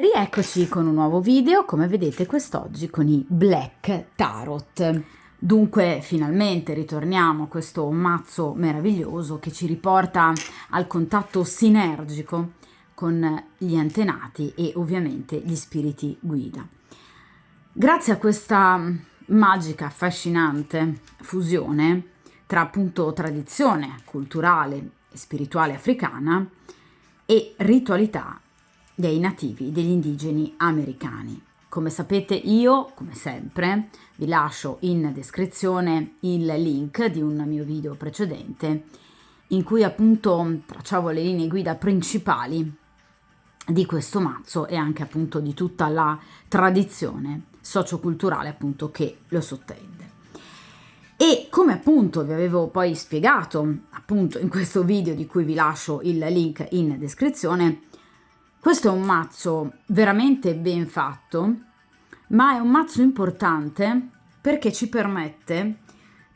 Rieccoci con un nuovo video, come vedete quest'oggi con i Black Tarot. Dunque finalmente ritorniamo a questo mazzo meraviglioso che ci riporta al contatto sinergico con gli antenati e ovviamente gli spiriti guida. Grazie a questa magica, affascinante fusione tra appunto tradizione culturale e spirituale africana e ritualità dei nativi, degli indigeni americani. Come sapete io, come sempre, vi lascio in descrizione il link di un mio video precedente in cui appunto tracciavo le linee guida principali di questo mazzo e anche appunto di tutta la tradizione socioculturale appunto che lo sottende. E come appunto vi avevo poi spiegato appunto in questo video di cui vi lascio il link in descrizione, questo è un mazzo veramente ben fatto, ma è un mazzo importante perché ci permette,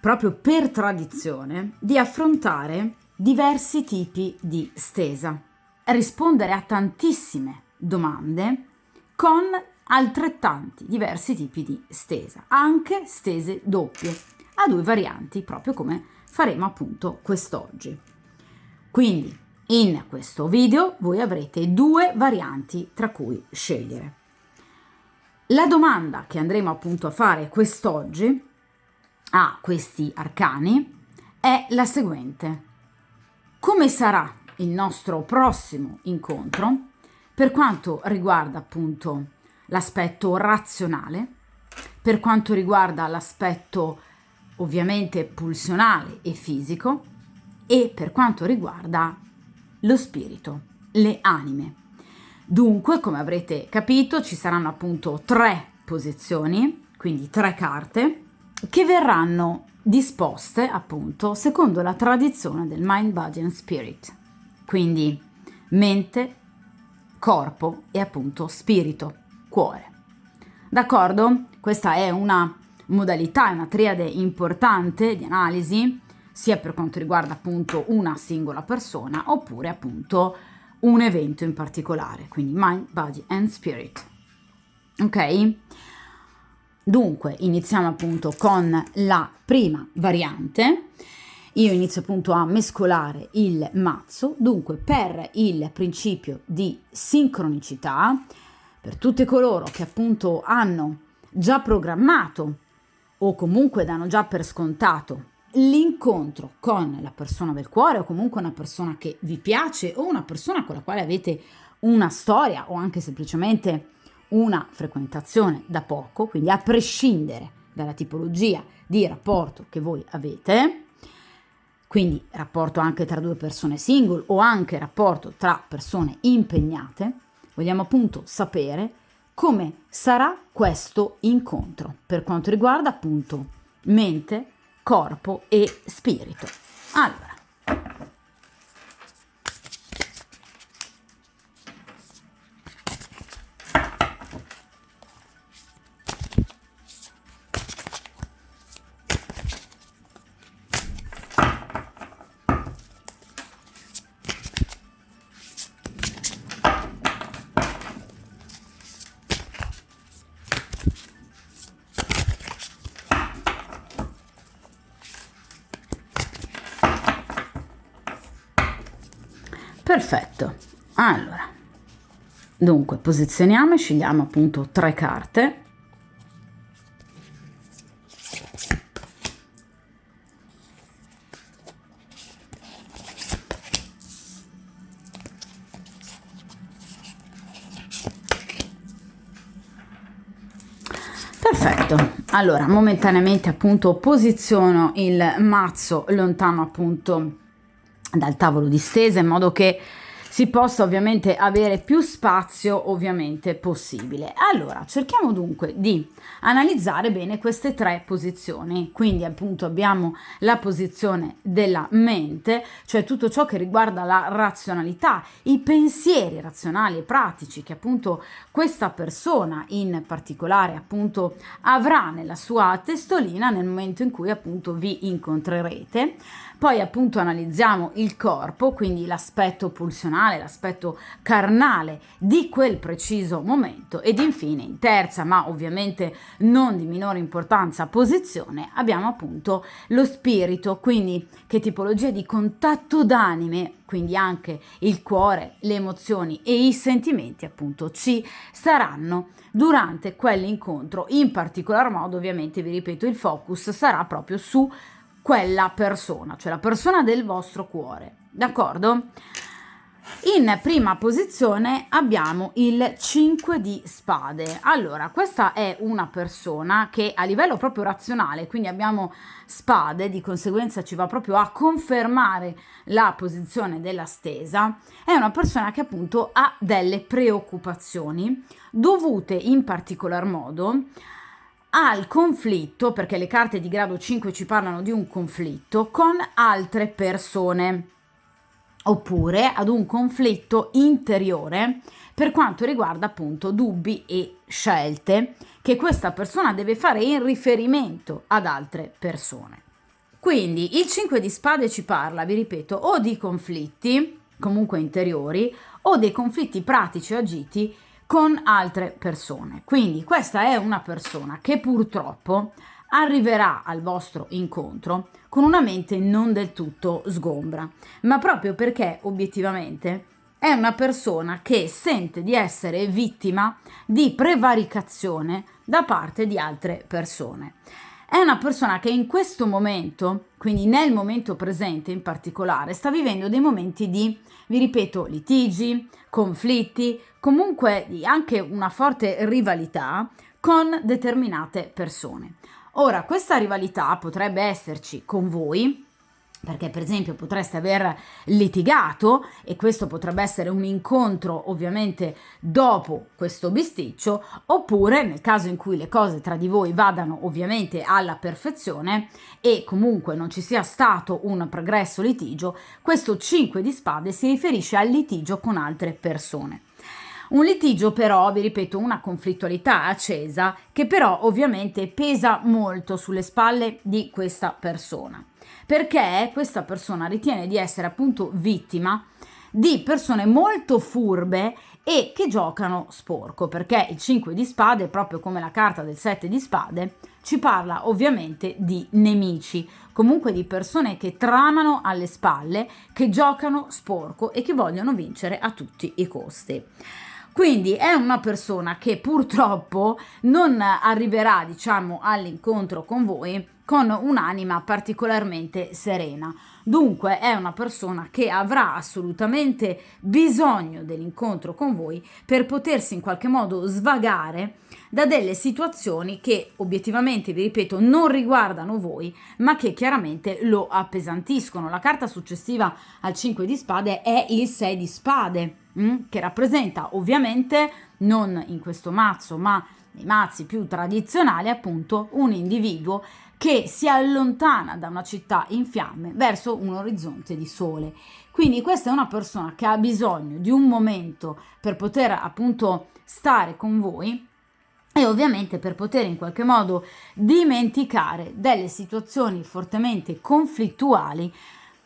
proprio per tradizione, di affrontare diversi tipi di stesa, rispondere a tantissime domande con altrettanti diversi tipi di stesa, anche stese doppie, a due varianti, proprio come faremo appunto quest'oggi. Quindi, in questo video voi avrete due varianti tra cui scegliere. La domanda che andremo appunto a fare quest'oggi a questi arcani è la seguente: come sarà il nostro prossimo incontro per quanto riguarda appunto l'aspetto razionale, per quanto riguarda l'aspetto ovviamente pulsionale e fisico e per quanto riguarda lo spirito, le anime. Dunque, come avrete capito, ci saranno appunto 3 posizioni, quindi 3 carte, che verranno disposte appunto secondo la tradizione del Mind, Body and Spirit. Quindi mente, corpo e appunto spirito, cuore. D'accordo? Questa è una modalità, è una triade importante di analisi, sia per quanto riguarda appunto una singola persona oppure appunto un evento in particolare, quindi Mind, Body and Spirit. Ok? Dunque iniziamo appunto con la prima variante. Io inizio appunto a mescolare il mazzo. Dunque, per il principio di sincronicità, per tutte coloro che appunto hanno già programmato o comunque danno già per scontato l'incontro con la persona del cuore o comunque una persona che vi piace o una persona con la quale avete una storia o anche semplicemente una frequentazione da poco, quindi a prescindere dalla tipologia di rapporto che voi avete, quindi rapporto anche tra 2 persone single o anche rapporto tra persone impegnate, vogliamo appunto sapere come sarà questo incontro per quanto riguarda appunto mente, corpo e spirito. Allora, perfetto. Allora, dunque posizioniamo e scegliamo appunto 3 carte. Perfetto, allora momentaneamente appunto posiziono il mazzo lontano appunto dal tavolo di stesa in modo che si possa ovviamente avere più spazio ovviamente possibile. Allora cerchiamo dunque di analizzare bene queste 3 posizioni. Quindi appunto abbiamo la posizione della mente, cioè tutto ciò che riguarda la razionalità, i pensieri razionali e pratici che appunto questa persona in particolare appunto avrà nella sua testolina nel momento in cui appunto vi incontrerete. Poi appunto analizziamo il corpo, quindi l'aspetto pulsionale emozionale, l'aspetto carnale di quel preciso momento. Ed infine, in terza, ma ovviamente non di minore importanza, posizione, abbiamo appunto lo spirito, quindi che tipologia di contatto d'anime, quindi anche il cuore, le emozioni e i sentimenti appunto ci saranno durante quell'incontro. In particolar modo, ovviamente, vi ripeto, il focus sarà proprio su quella persona, cioè la persona del vostro cuore, d'accordo? In prima posizione abbiamo il 5 di spade. Allora, questa è una persona che a livello proprio razionale, quindi abbiamo spade, di conseguenza ci va proprio a confermare la posizione della stesa. È una persona che appunto ha delle preoccupazioni dovute in particolar modo al conflitto, perché le carte di grado 5 ci parlano di un conflitto con altre persone, oppure ad un conflitto interiore per quanto riguarda appunto dubbi e scelte che questa persona deve fare in riferimento ad altre persone. Quindi il 5 di spade ci parla, vi ripeto, o di conflitti comunque interiori o dei conflitti pratici agiti con altre persone. Quindi questa è una persona che purtroppo arriverà al vostro incontro con una mente non del tutto sgombra, ma proprio perché obiettivamente è una persona che sente di essere vittima di prevaricazione da parte di altre persone. È una persona che in questo momento, quindi nel momento presente in particolare, sta vivendo dei momenti di, vi ripeto, litigi, conflitti, comunque anche una forte rivalità con determinate persone. Ora, questa rivalità potrebbe esserci con voi, perché per esempio potreste aver litigato e questo potrebbe essere un incontro ovviamente dopo questo bisticcio, oppure nel caso in cui le cose tra di voi vadano ovviamente alla perfezione e comunque non ci sia stato un pregresso litigio, questo 5 di spade si riferisce al litigio con altre persone. Un litigio però, vi ripeto, una conflittualità accesa che però ovviamente pesa molto sulle spalle di questa persona, perché questa persona ritiene di essere appunto vittima di persone molto furbe e che giocano sporco, perché il 5 di spade, proprio come la carta del 7 di spade, ci parla ovviamente di nemici, comunque di persone che tramano alle spalle, che giocano sporco e che vogliono vincere a tutti i costi. Quindi è una persona che purtroppo non arriverà, diciamo, all'incontro con voi con un'anima particolarmente serena. Dunque è una persona che avrà assolutamente bisogno dell'incontro con voi per potersi in qualche modo svagare da delle situazioni che obiettivamente, vi ripeto, non riguardano voi, ma che chiaramente lo appesantiscono. La carta successiva al 5 di spade è il 6 di spade, che rappresenta ovviamente, non in questo mazzo, ma nei mazzi più tradizionali, appunto, un individuo che si allontana da una città in fiamme verso un orizzonte di sole. Quindi questa è una persona che ha bisogno di un momento per poter appunto stare con voi e ovviamente per poter in qualche modo dimenticare delle situazioni fortemente conflittuali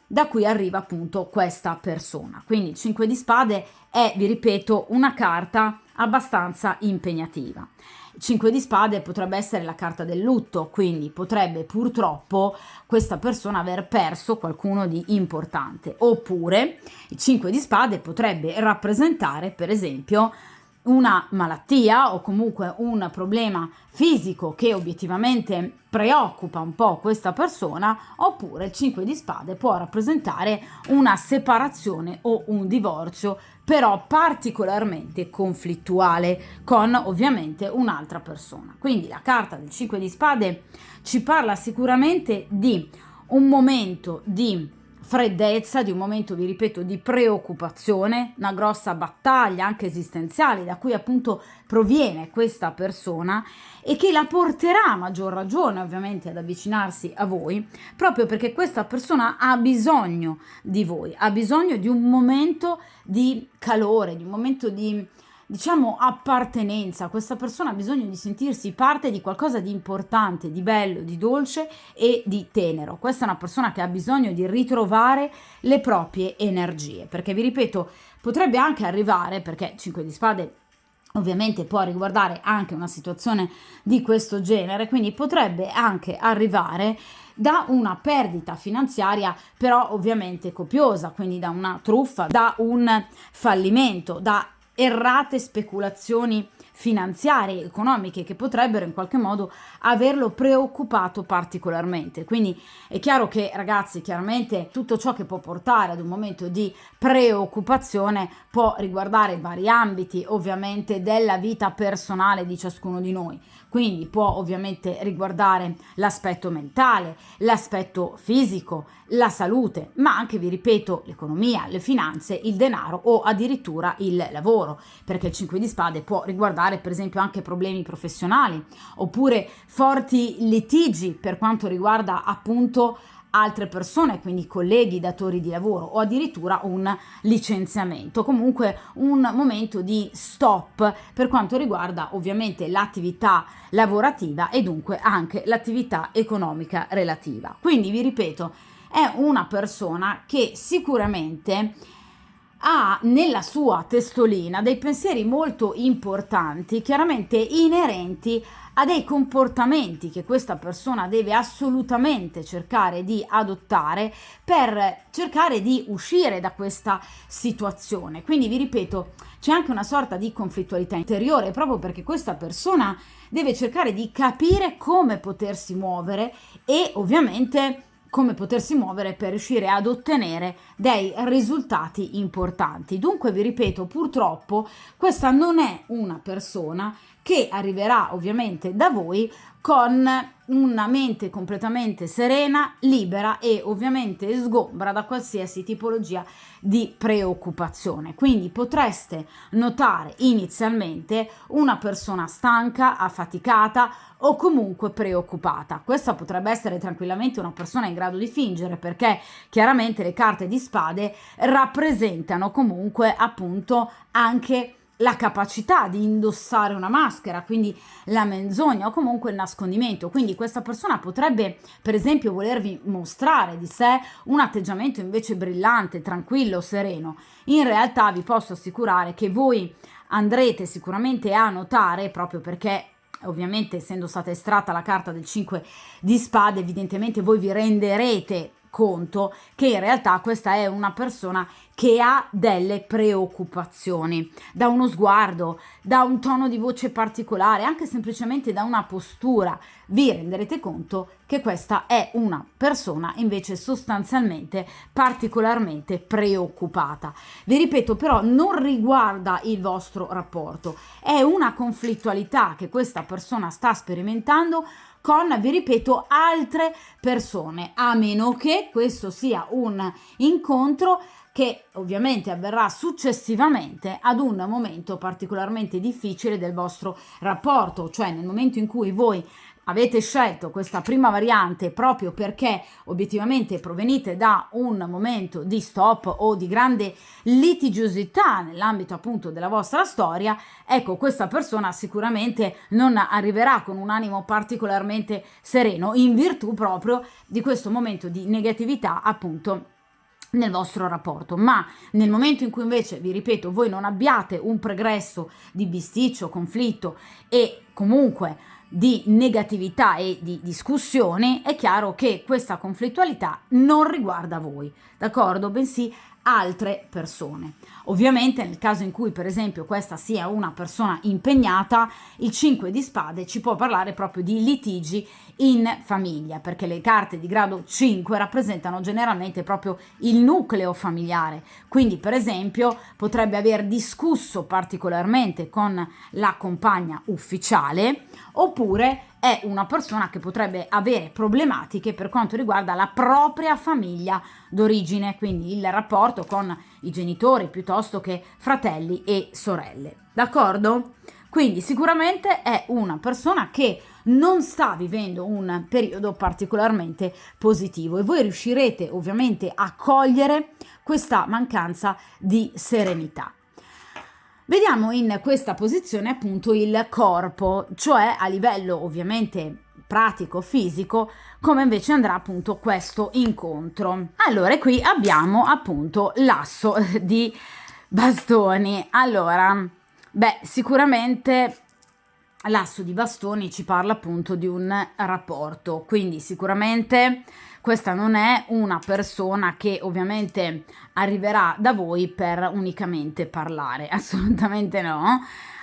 da cui arriva appunto questa persona. Quindi il 5 di spade è, vi ripeto, una carta abbastanza impegnativa. Il 5 di spade potrebbe essere la carta del lutto, quindi potrebbe purtroppo questa persona aver perso qualcuno di importante, oppure il 5 di spade potrebbe rappresentare per esempio una malattia o comunque un problema fisico che obiettivamente preoccupa un po' questa persona, oppure il 5 di spade può rappresentare una separazione o un divorzio, però particolarmente conflittuale con ovviamente un'altra persona. Quindi la carta del 5 di spade ci parla sicuramente di un momento di freddezza, di un momento, vi ripeto, di preoccupazione, una grossa battaglia anche esistenziale da cui appunto proviene questa persona e che la porterà a maggior ragione ovviamente ad avvicinarsi a voi, proprio perché questa persona ha bisogno di voi, ha bisogno di un momento di calore, di un momento di diciamo, appartenenza. Questa persona ha bisogno di sentirsi parte di qualcosa di importante, di bello, di dolce e di tenero. Questa è una persona che ha bisogno di ritrovare le proprie energie, perché vi ripeto, potrebbe anche arrivare, perché 5 di spade ovviamente può riguardare anche una situazione di questo genere, quindi potrebbe anche arrivare da una perdita finanziaria, però ovviamente copiosa, quindi da una truffa, da un fallimento, da errate speculazioni finanziarie, economiche, che potrebbero in qualche modo averlo preoccupato particolarmente. Quindi è chiaro che, ragazzi, chiaramente tutto ciò che può portare ad un momento di preoccupazione può riguardare vari ambiti, ovviamente, della vita personale di ciascuno di noi. Quindi può ovviamente riguardare l'aspetto mentale, l'aspetto fisico, la salute, ma anche, vi ripeto, l'economia, le finanze, il denaro o addirittura il lavoro, perché il 5 di spade può riguardare per esempio anche problemi professionali oppure forti litigi per quanto riguarda appunto altre persone, quindi colleghi, datori di lavoro o addirittura un licenziamento, comunque un momento di stop per quanto riguarda ovviamente l'attività lavorativa e dunque anche l'attività economica relativa. Quindi vi ripeto, è una persona che sicuramente ha nella sua testolina dei pensieri molto importanti, chiaramente inerenti a dei comportamenti che questa persona deve assolutamente cercare di adottare per cercare di uscire da questa situazione. Quindi vi ripeto, c'è anche una sorta di conflittualità interiore, proprio perché questa persona deve cercare di capire come potersi muovere e ovviamente come potersi muovere per riuscire ad ottenere dei risultati importanti. Dunque vi ripeto, purtroppo questa non è una persona che arriverà ovviamente da voi con una mente completamente serena, libera e ovviamente sgombra da qualsiasi tipologia di preoccupazione. Quindi potreste notare inizialmente una persona stanca, affaticata o comunque preoccupata. Questa potrebbe essere tranquillamente una persona in grado di fingere, perché chiaramente le carte di spade rappresentano comunque appunto anche la capacità di indossare una maschera, quindi la menzogna o comunque il nascondimento. Quindi questa persona potrebbe per esempio volervi mostrare di sé un atteggiamento invece brillante, tranquillo, sereno. In realtà vi posso assicurare che voi andrete sicuramente a notare, proprio perché ovviamente essendo stata estratta la carta del 5 di spade, evidentemente voi vi renderete conto che in realtà questa è una persona che ha delle preoccupazioni, da uno sguardo, da un tono di voce particolare, anche semplicemente da una postura, vi renderete conto che questa è una persona invece sostanzialmente particolarmente preoccupata. Vi ripeto, però non riguarda il vostro rapporto, è una conflittualità che questa persona sta sperimentando con, vi ripeto, altre persone, a meno che questo sia un incontro che ovviamente avverrà successivamente ad un momento particolarmente difficile del vostro rapporto, cioè nel momento in cui voi avete scelto questa prima variante proprio perché obiettivamente provenite da un momento di stop o di grande litigiosità nell'ambito appunto della vostra storia, ecco, questa persona sicuramente non arriverà con un animo particolarmente sereno in virtù proprio di questo momento di negatività appunto nel vostro rapporto. Ma nel momento in cui invece, vi ripeto, voi non abbiate un pregresso di bisticcio, conflitto e comunque di negatività e di discussioni, è chiaro che questa conflittualità non riguarda voi, d'accordo? Bensì altre persone. Ovviamente nel caso in cui per esempio questa sia una persona impegnata, il 5 di spade ci può parlare proprio di litigi in famiglia, perché le carte di grado 5 rappresentano generalmente proprio il nucleo familiare. Quindi per esempio potrebbe aver discusso particolarmente con la compagna ufficiale, oppure è una persona che potrebbe avere problematiche per quanto riguarda la propria famiglia d'origine, quindi il rapporto con i genitori piuttosto che fratelli e sorelle, d'accordo? Quindi sicuramente è una persona che non sta vivendo un periodo particolarmente positivo e voi riuscirete ovviamente a cogliere questa mancanza di serenità. Vediamo in questa posizione appunto il corpo, cioè a livello ovviamente pratico, fisico, come invece andrà appunto questo incontro. Allora, qui abbiamo appunto l'asso di bastoni. Allora, sicuramente l'asso di bastoni ci parla appunto di un rapporto, quindi sicuramente questa non è una persona che ovviamente arriverà da voi per unicamente parlare, assolutamente no.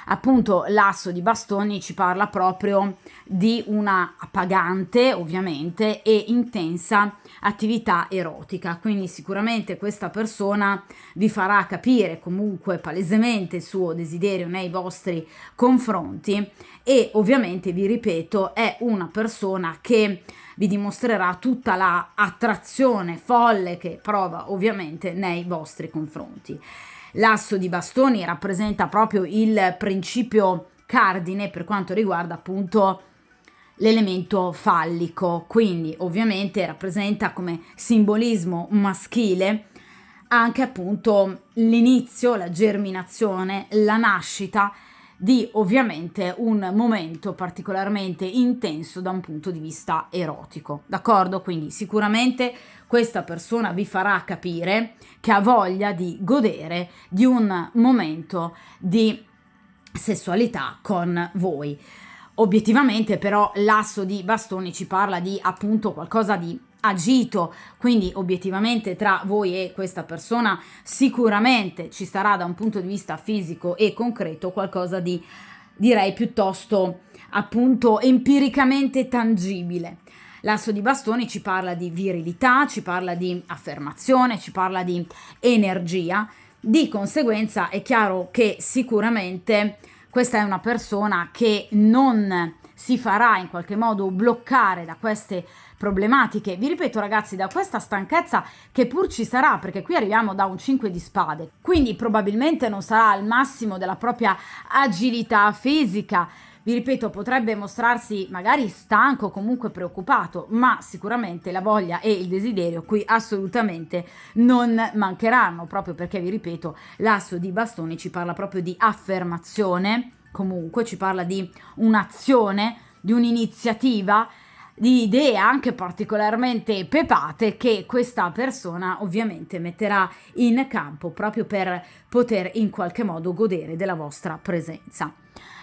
Appunto l'asso di bastoni ci parla proprio di una appagante ovviamente e intensa attività erotica, quindi sicuramente questa persona vi farà capire comunque palesemente il suo desiderio nei vostri confronti e ovviamente vi ripeto è una persona che vi dimostrerà tutta la attrazione folle che prova ovviamente nei vostri confronti. L'asso di bastoni rappresenta proprio il principio cardine per quanto riguarda appunto l'elemento fallico, quindi ovviamente rappresenta come simbolismo maschile anche appunto l'inizio, la germinazione, la nascita di ovviamente un momento particolarmente intenso da un punto di vista erotico, d'accordo? Quindi sicuramente questa persona vi farà capire che ha voglia di godere di un momento di sessualità con voi. Obiettivamente però l'asso di bastoni ci parla di appunto qualcosa di agito, quindi obiettivamente tra voi e questa persona sicuramente ci sarà da un punto di vista fisico e concreto qualcosa di, direi, piuttosto appunto empiricamente tangibile. L'asso di bastoni ci parla di virilità, ci parla di affermazione, ci parla di energia, di conseguenza è chiaro che sicuramente questa è una persona che non si farà in qualche modo bloccare da queste problematiche. Vi ripeto ragazzi, da questa stanchezza che pur ci sarà, perché qui arriviamo da un 5 di spade, quindi probabilmente non sarà al massimo della propria agilità fisica. Vi ripeto, potrebbe mostrarsi magari stanco, comunque preoccupato, ma sicuramente la voglia e il desiderio qui assolutamente non mancheranno, proprio perché, vi ripeto, l'asso di bastoni ci parla proprio di affermazione, comunque ci parla di un'azione, di un'iniziativa, di idee anche particolarmente pepate che questa persona ovviamente metterà in campo proprio per poter in qualche modo godere della vostra presenza.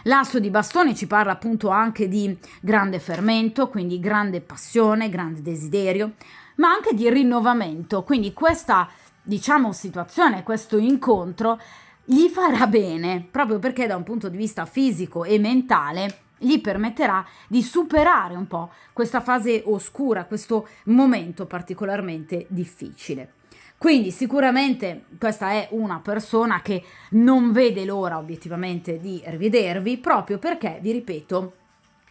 L'asso di bastoni ci parla appunto anche di grande fermento, quindi grande passione, grande desiderio, ma anche di rinnovamento, quindi questa, diciamo, situazione, questo incontro gli farà bene, proprio perché da un punto di vista fisico e mentale gli permetterà di superare un po' questa fase oscura, questo momento particolarmente difficile. Quindi sicuramente questa è una persona che non vede l'ora obiettivamente di rivedervi, proprio perché, vi ripeto,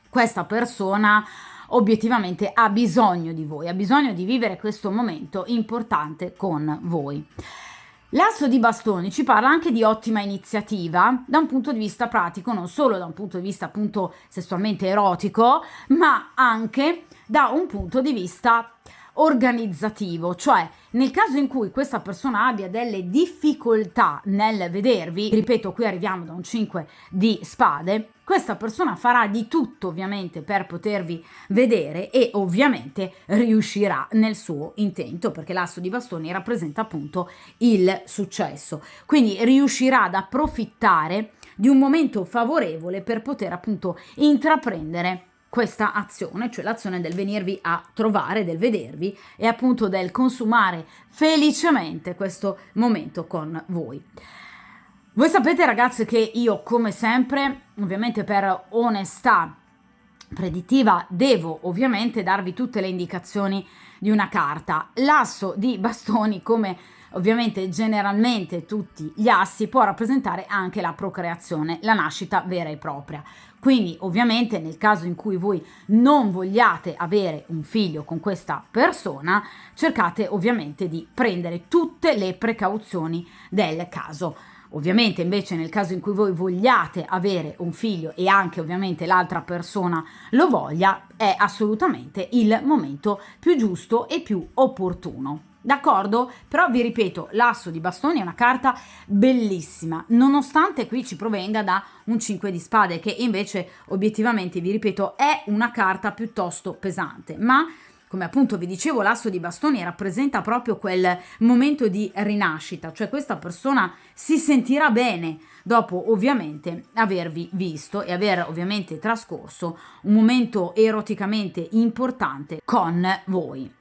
questa persona obiettivamente ha bisogno di voi, ha bisogno di vivere questo momento importante con voi. L'asso di bastoni ci parla anche di ottima iniziativa da un punto di vista pratico, non solo da un punto di vista appunto sessualmente erotico, ma anche da un punto di vista organizzativo, cioè nel caso in cui questa persona abbia delle difficoltà nel vedervi, ripeto, qui arriviamo da un 5 di spade, questa persona farà di tutto ovviamente per potervi vedere e ovviamente riuscirà nel suo intento, perché l'asso di bastoni rappresenta appunto il successo, quindi riuscirà ad approfittare di un momento favorevole per poter appunto intraprendere questa azione, cioè l'azione del venirvi a trovare, del vedervi e appunto del consumare felicemente questo momento con voi. Voi sapete ragazzi che io, come sempre, ovviamente per onestà predittiva, devo ovviamente darvi tutte le indicazioni di una carta. L'asso di bastoni, come ovviamente generalmente tutti gli assi, può rappresentare anche la procreazione, la nascita vera e propria. Quindi ovviamente nel caso in cui voi non vogliate avere un figlio con questa persona, cercate ovviamente di prendere tutte le precauzioni del caso. Ovviamente invece nel caso in cui voi vogliate avere un figlio e anche ovviamente l'altra persona lo voglia, è assolutamente il momento più giusto e più opportuno. d'accordo? Però vi ripeto, l'asso di bastoni è una carta bellissima, nonostante qui ci provenga da un 5 di spade, che invece obiettivamente, vi ripeto, è una carta piuttosto pesante, ma come appunto vi dicevo, l'asso di bastoni rappresenta proprio quel momento di rinascita, cioè questa persona si sentirà bene dopo ovviamente avervi visto e aver ovviamente trascorso un momento eroticamente importante con voi.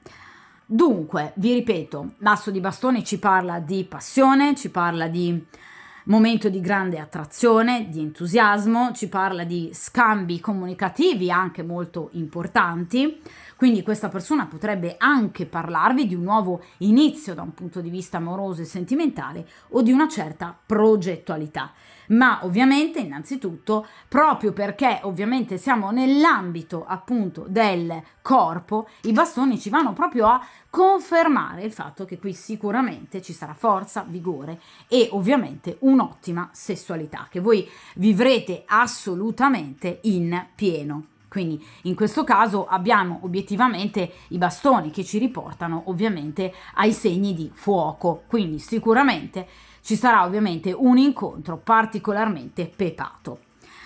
Dunque, vi ripeto, l'asso di bastoni ci parla di passione, ci parla di momento di grande attrazione, di entusiasmo, ci parla di scambi comunicativi anche molto importanti, quindi questa persona potrebbe anche parlarvi di un nuovo inizio da un punto di vista amoroso e sentimentale o di una certa progettualità. Ma ovviamente, innanzitutto, proprio perché ovviamente siamo nell'ambito appunto del corpo, i bastoni ci vanno proprio a confermare il fatto che qui sicuramente ci sarà forza, vigore e ovviamente un'ottima sessualità che voi vivrete assolutamente in pieno. Quindi in questo caso abbiamo obiettivamente i bastoni che ci riportano ovviamente ai segni di fuoco, quindi sicuramente ci sarà ovviamente un incontro particolarmente pepato.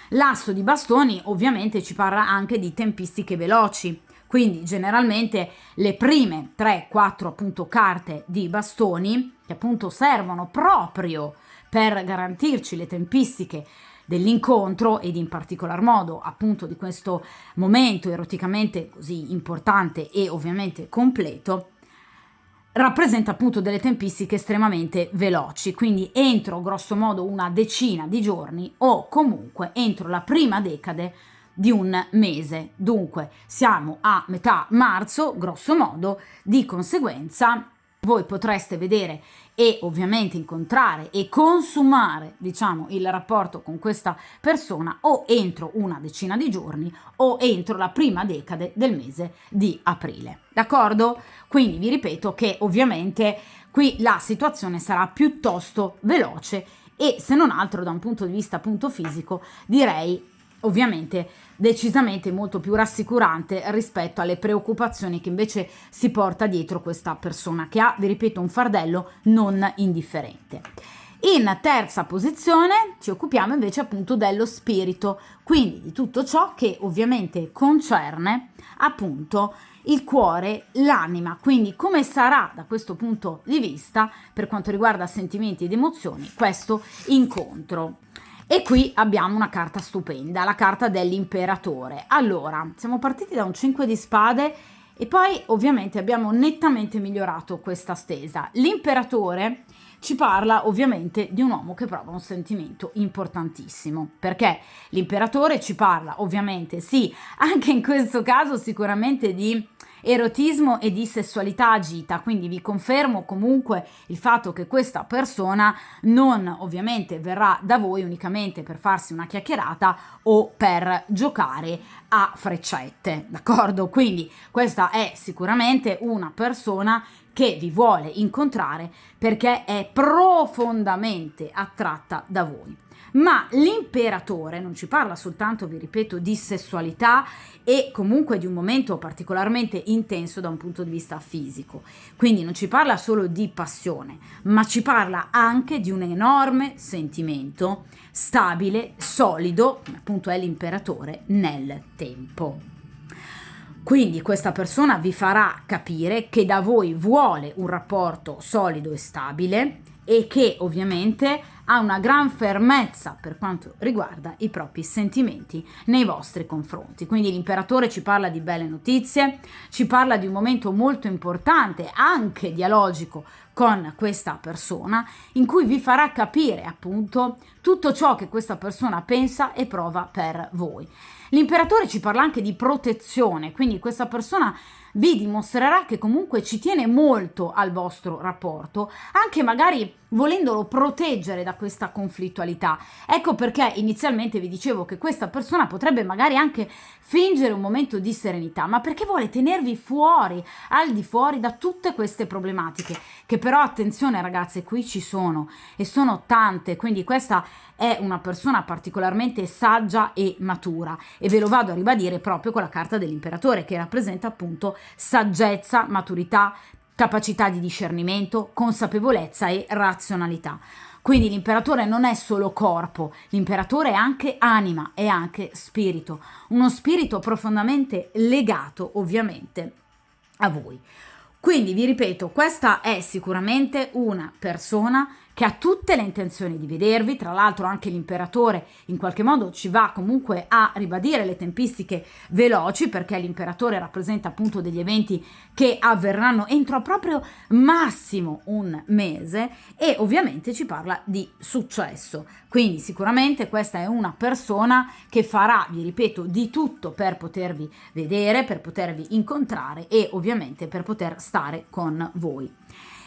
L'asso di bastoni ovviamente ci parla anche di tempistiche veloci, quindi generalmente le prime 3-4 appunto carte di bastoni che appunto servono proprio per garantirci le tempistiche dell'incontro ed in particolar modo appunto di questo momento eroticamente così importante e ovviamente completo, rappresenta appunto delle tempistiche estremamente veloci, quindi entro grosso modo una decina di giorni o comunque entro la prima decade di un mese. Dunque siamo a metà marzo grosso modo, di conseguenza voi potreste vedere e ovviamente incontrare e consumare, diciamo, il rapporto con questa persona o entro una decina di giorni o entro la prima decade del mese di aprile. D'accordo? Quindi vi ripeto che ovviamente qui la situazione sarà piuttosto veloce e se non altro da un punto di vista appunto fisico direi ovviamente decisamente molto più rassicurante rispetto alle preoccupazioni che invece si porta dietro questa persona che ha, vi ripeto, un fardello non indifferente. In terza posizione ci occupiamo invece appunto dello spirito, quindi di tutto ciò che ovviamente concerne appunto il cuore, l'anima, quindi come sarà da questo punto di vista per quanto riguarda sentimenti ed emozioni questo incontro. E qui abbiamo una carta stupenda, la carta dell'imperatore. Allora, siamo partiti da un 5 di spade e poi ovviamente abbiamo nettamente migliorato questa stesa. L'imperatore ci parla ovviamente di un uomo che prova un sentimento importantissimo, perché l'imperatore ci parla ovviamente, sì, anche in questo caso sicuramente di erotismo e di sessualità agita, quindi vi confermo comunque il fatto che questa persona non ovviamente verrà da voi unicamente per farsi una chiacchierata o per giocare a freccette, d'accordo? Quindi questa è sicuramente una persona che vi vuole incontrare perché è profondamente attratta da voi. Ma l'imperatore non ci parla soltanto, vi ripeto, di sessualità e comunque di un momento particolarmente intenso da un punto di vista fisico. Quindi non ci parla solo di passione, ma ci parla anche di un enorme sentimento stabile, solido, come appunto è l'imperatore, nel tempo. Quindi questa persona vi farà capire che da voi vuole un rapporto solido e stabile e che ovviamente ha una gran fermezza per quanto riguarda i propri sentimenti nei vostri confronti. Quindi l'imperatore ci parla di belle notizie, ci parla di un momento molto importante, anche dialogico, con questa persona, in cui vi farà capire appunto tutto ciò che questa persona pensa e prova per voi. L'imperatore ci parla anche di protezione, quindi questa persona vi dimostrerà che comunque ci tiene molto al vostro rapporto, anche magari volendolo proteggere da questa conflittualità. Ecco perché inizialmente vi dicevo che questa persona potrebbe magari anche fingere un momento di serenità, ma perché vuole tenervi fuori, al di fuori da tutte queste problematiche, che però attenzione ragazze, qui ci sono e sono tante, quindi questa è una persona particolarmente saggia e matura e ve lo vado a ribadire proprio con la carta dell'imperatore che rappresenta appunto saggezza, maturità, capacità di discernimento, consapevolezza e razionalità. Quindi l'imperatore non è solo corpo, l'imperatore è anche anima, è anche spirito, uno spirito profondamente legato ovviamente a voi. Quindi vi ripeto, questa è sicuramente una persona che ha tutte le intenzioni di vedervi, tra l'altro anche l'imperatore in qualche modo ci va comunque a ribadire le tempistiche veloci, perché l'imperatore rappresenta appunto degli eventi che avverranno entro proprio massimo un mese e ovviamente ci parla di successo. Quindi sicuramente questa è una persona che farà, vi ripeto, di tutto per potervi vedere, per potervi incontrare e ovviamente per poter stare con voi.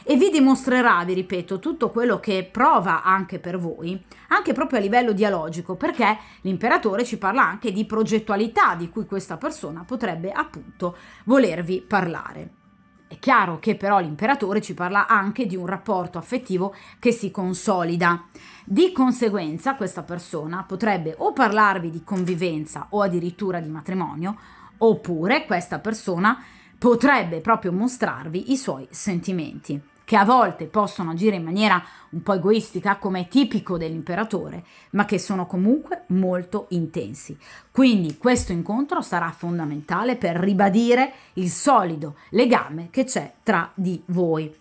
E vi dimostrerà, vi ripeto, tutto quello che prova anche per voi, anche proprio a livello dialogico, perché l'imperatore ci parla anche di progettualità di cui questa persona potrebbe appunto volervi parlare. È chiaro che però l'imperatore ci parla anche di un rapporto affettivo che si consolida. Di conseguenza questa persona potrebbe o parlarvi di convivenza o addirittura di matrimonio, oppure questa persona potrebbe proprio mostrarvi i suoi sentimenti, che a volte possono agire in maniera un po' egoistica, come è tipico dell'imperatore, ma che sono comunque molto intensi. Quindi questo incontro sarà fondamentale per ribadire il solido legame che c'è tra di voi.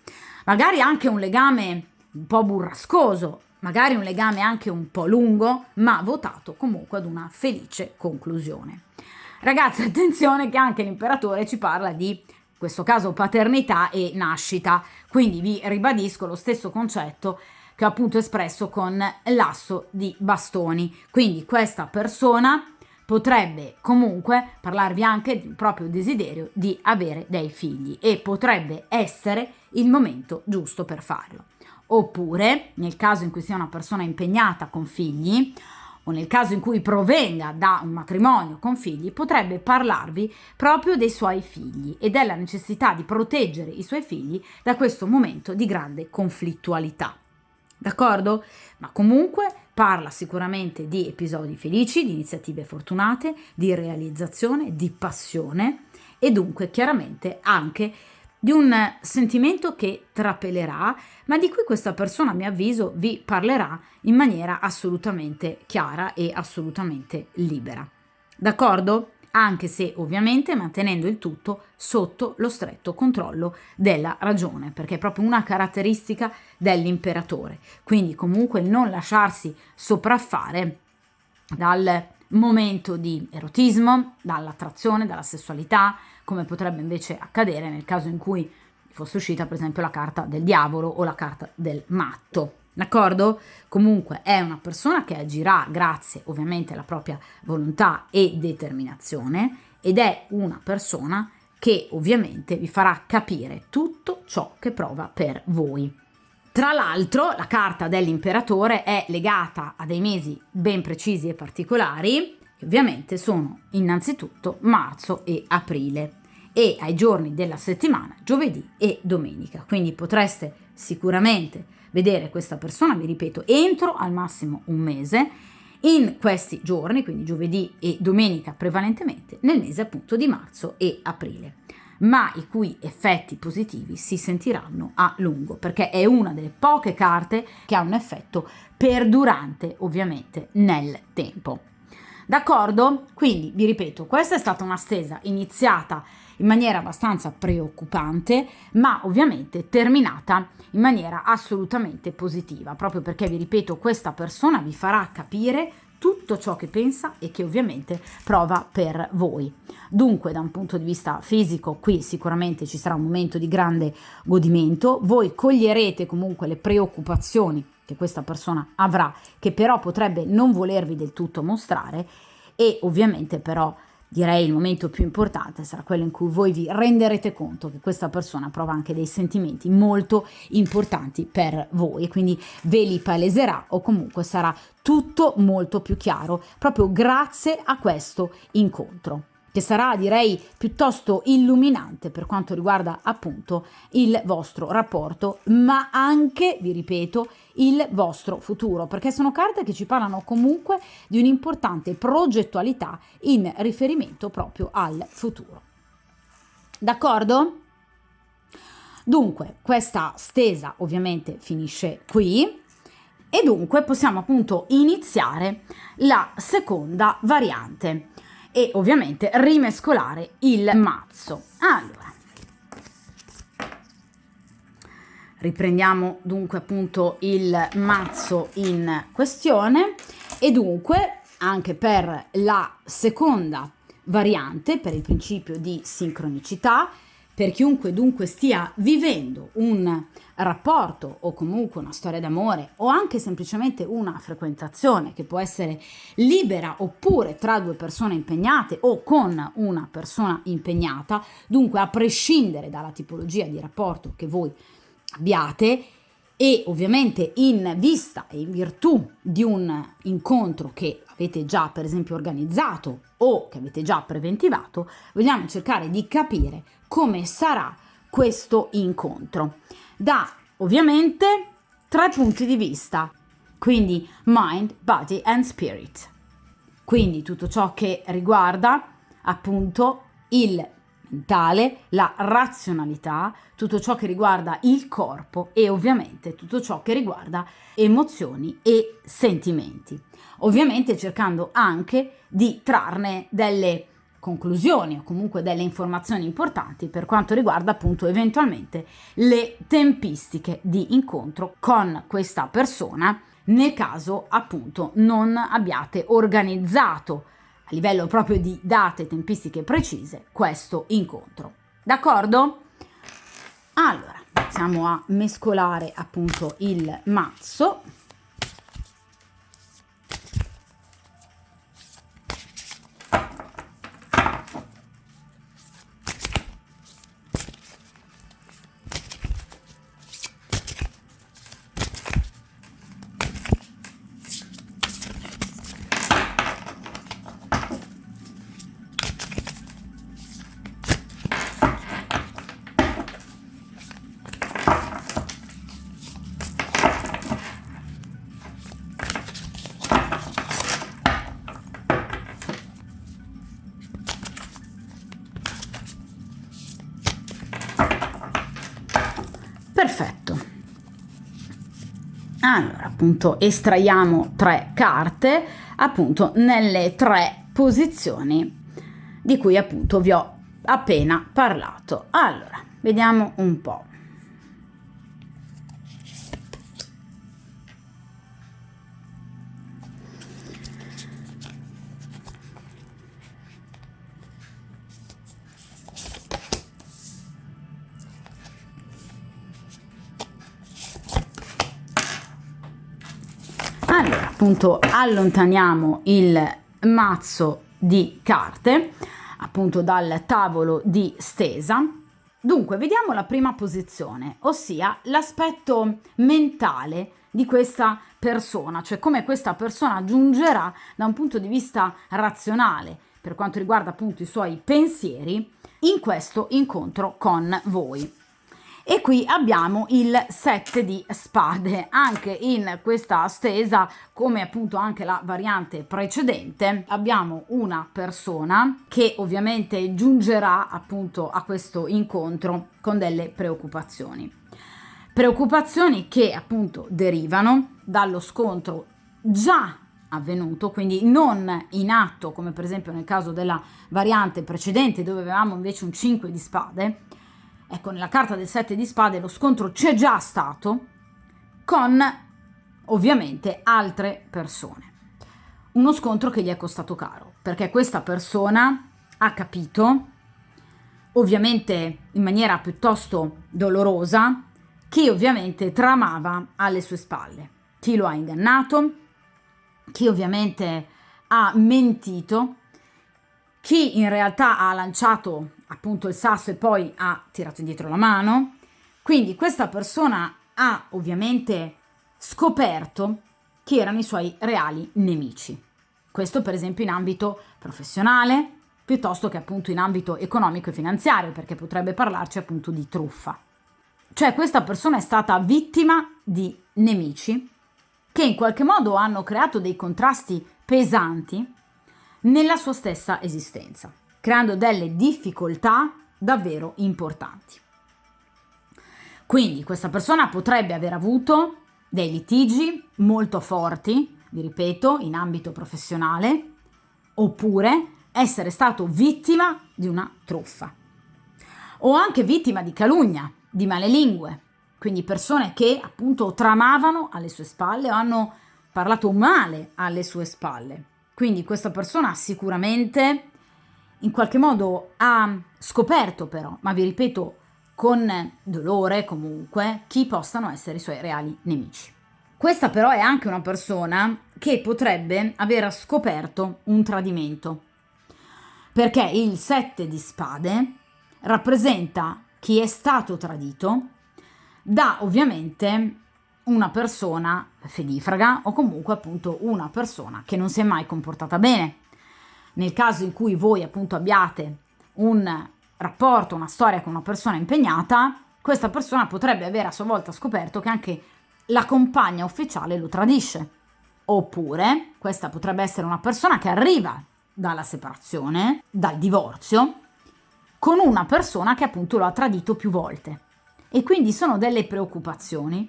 Magari anche un legame un po' burrascoso, magari un legame anche un po' lungo, ma votato comunque ad una felice conclusione. Ragazzi, attenzione che anche l'imperatore ci parla di, in questo caso, paternità e nascita, quindi vi ribadisco lo stesso concetto che ho appunto espresso con l'asso di bastoni. Quindi questa persona potrebbe comunque parlarvi anche del proprio desiderio di avere dei figli e potrebbe essere il momento giusto per farlo. Oppure, nel caso in cui sia una persona impegnata con figli, o nel caso in cui provenga da un matrimonio con figli, potrebbe parlarvi proprio dei suoi figli e della necessità di proteggere i suoi figli da questo momento di grande conflittualità. D'accordo? Ma comunque parla sicuramente di episodi felici, di iniziative fortunate, di realizzazione, di passione e dunque chiaramente anche di un sentimento che trapelerà, ma di cui questa persona, a mio avviso, vi parlerà in maniera assolutamente chiara e assolutamente libera. D'accordo? Anche se ovviamente mantenendo il tutto sotto lo stretto controllo della ragione, perché è proprio una caratteristica dell'imperatore. Quindi comunque non lasciarsi sopraffare dal momento di erotismo, dall'attrazione, dalla sessualità, come potrebbe invece accadere nel caso in cui fosse uscita per esempio la carta del diavolo o la carta del matto. D'accordo? Comunque è una persona che agirà grazie ovviamente alla propria volontà e determinazione ed è una persona che ovviamente vi farà capire tutto ciò che prova per voi. Tra l'altro la carta dell'imperatore è legata a dei mesi ben precisi e particolari, che ovviamente sono innanzitutto marzo e aprile, e ai giorni della settimana giovedì e domenica. Quindi potreste sicuramente vedere questa persona, vi ripeto, entro al massimo un mese, in questi giorni, quindi giovedì e domenica prevalentemente, nel mese appunto di marzo e aprile, ma i cui effetti positivi si sentiranno a lungo, perché è una delle poche carte che ha un effetto perdurante ovviamente nel tempo. D'accordo? Quindi vi ripeto, questa è stata una stesa iniziata in maniera abbastanza preoccupante, ma ovviamente terminata in maniera assolutamente positiva, proprio perché vi ripeto, questa persona vi farà capire tutto ciò che pensa e che ovviamente prova per voi. Dunque, da un punto di vista fisico, qui sicuramente ci sarà un momento di grande godimento, voi coglierete comunque le preoccupazioni che questa persona avrà, che però potrebbe non volervi del tutto mostrare, e ovviamente però direi il momento più importante sarà quello in cui voi vi renderete conto che questa persona prova anche dei sentimenti molto importanti per voi e quindi ve li paleserà, o comunque sarà tutto molto più chiaro proprio grazie a questo incontro, che sarà direi piuttosto illuminante per quanto riguarda appunto il vostro rapporto, ma anche, vi ripeto, il vostro futuro, perché sono carte che ci parlano comunque di un'importante progettualità in riferimento proprio al futuro. D'accordo? Dunque, questa stesa ovviamente finisce qui e dunque possiamo appunto iniziare la seconda variante e ovviamente rimescolare il mazzo. Allora, riprendiamo dunque appunto il mazzo in questione e dunque anche per la seconda variante, per il principio di sincronicità, per chiunque dunque stia vivendo un rapporto o comunque una storia d'amore o anche semplicemente una frequentazione che può essere libera oppure tra due persone impegnate o con una persona impegnata, dunque a prescindere dalla tipologia di rapporto che voi abbiate e ovviamente in vista e in virtù di un incontro che avete già per esempio organizzato o che avete già preventivato, vogliamo cercare di capire come sarà questo incontro da ovviamente 3 punti di vista, quindi mind, body and spirit, quindi tutto ciò che riguarda appunto il mentale, la razionalità, tutto ciò che riguarda il corpo e ovviamente tutto ciò che riguarda emozioni e sentimenti. Ovviamente cercando anche di trarne delle conclusioni o comunque delle informazioni importanti per quanto riguarda appunto eventualmente le tempistiche di incontro con questa persona nel caso appunto non abbiate organizzato a livello proprio di date e tempistiche precise questo incontro. D'accordo? Allora, iniziamo a mescolare appunto il mazzo. Perfetto. Allora, appunto, estraiamo 3 carte, appunto, nelle 3 posizioni di cui appunto vi ho appena parlato. Allora, vediamo un po'. Allora, appunto, allontaniamo il mazzo di carte, appunto, dal tavolo di stesa. Dunque, vediamo la prima posizione, ossia l'aspetto mentale di questa persona, cioè come questa persona giungerà da un punto di vista razionale, per quanto riguarda appunto i suoi pensieri, in questo incontro con voi. E qui abbiamo il 7 di spade, anche in questa stesa, come appunto anche la variante precedente, abbiamo una persona che ovviamente giungerà appunto a questo incontro con delle preoccupazioni. Preoccupazioni che appunto derivano dallo scontro già avvenuto, quindi non in atto, come per esempio nel caso della variante precedente dove avevamo invece un 5 di spade. Ecco, nella carta del 7 di spade lo scontro c'è già stato con ovviamente altre persone. Uno scontro che gli è costato caro, perché questa persona ha capito, ovviamente in maniera piuttosto dolorosa, chi ovviamente tramava alle sue spalle, chi lo ha ingannato, chi ovviamente ha mentito, chi in realtà ha lanciato appunto il sasso e poi ha tirato indietro la mano. Quindi questa persona ha ovviamente scoperto chi erano i suoi reali nemici. Questo per esempio in ambito professionale, piuttosto che appunto in ambito economico e finanziario, perché potrebbe parlarci appunto di truffa. Cioè questa persona è stata vittima di nemici che in qualche modo hanno creato dei contrasti pesanti nella sua stessa esistenza, creando delle difficoltà davvero importanti. Quindi questa persona potrebbe aver avuto dei litigi molto forti, vi ripeto, in ambito professionale, oppure essere stato vittima di una truffa o anche vittima di calunnia, di malelingue, quindi persone che appunto tramavano alle sue spalle o hanno parlato male alle sue spalle. Quindi questa persona sicuramente in qualche modo ha scoperto però, ma vi ripeto, con dolore comunque, chi possano essere i suoi reali nemici. Questa però è anche una persona che potrebbe aver scoperto un tradimento, perché il 7 di spade rappresenta chi è stato tradito da ovviamente una persona fedifraga o comunque appunto una persona che non si è mai comportata bene. Nel caso in cui voi appunto abbiate un rapporto, una storia con una persona impegnata, questa persona potrebbe aver a sua volta scoperto che anche la compagna ufficiale lo tradisce. Oppure questa potrebbe essere una persona che arriva dalla separazione, dal divorzio, con una persona che appunto lo ha tradito più volte. E quindi sono delle preoccupazioni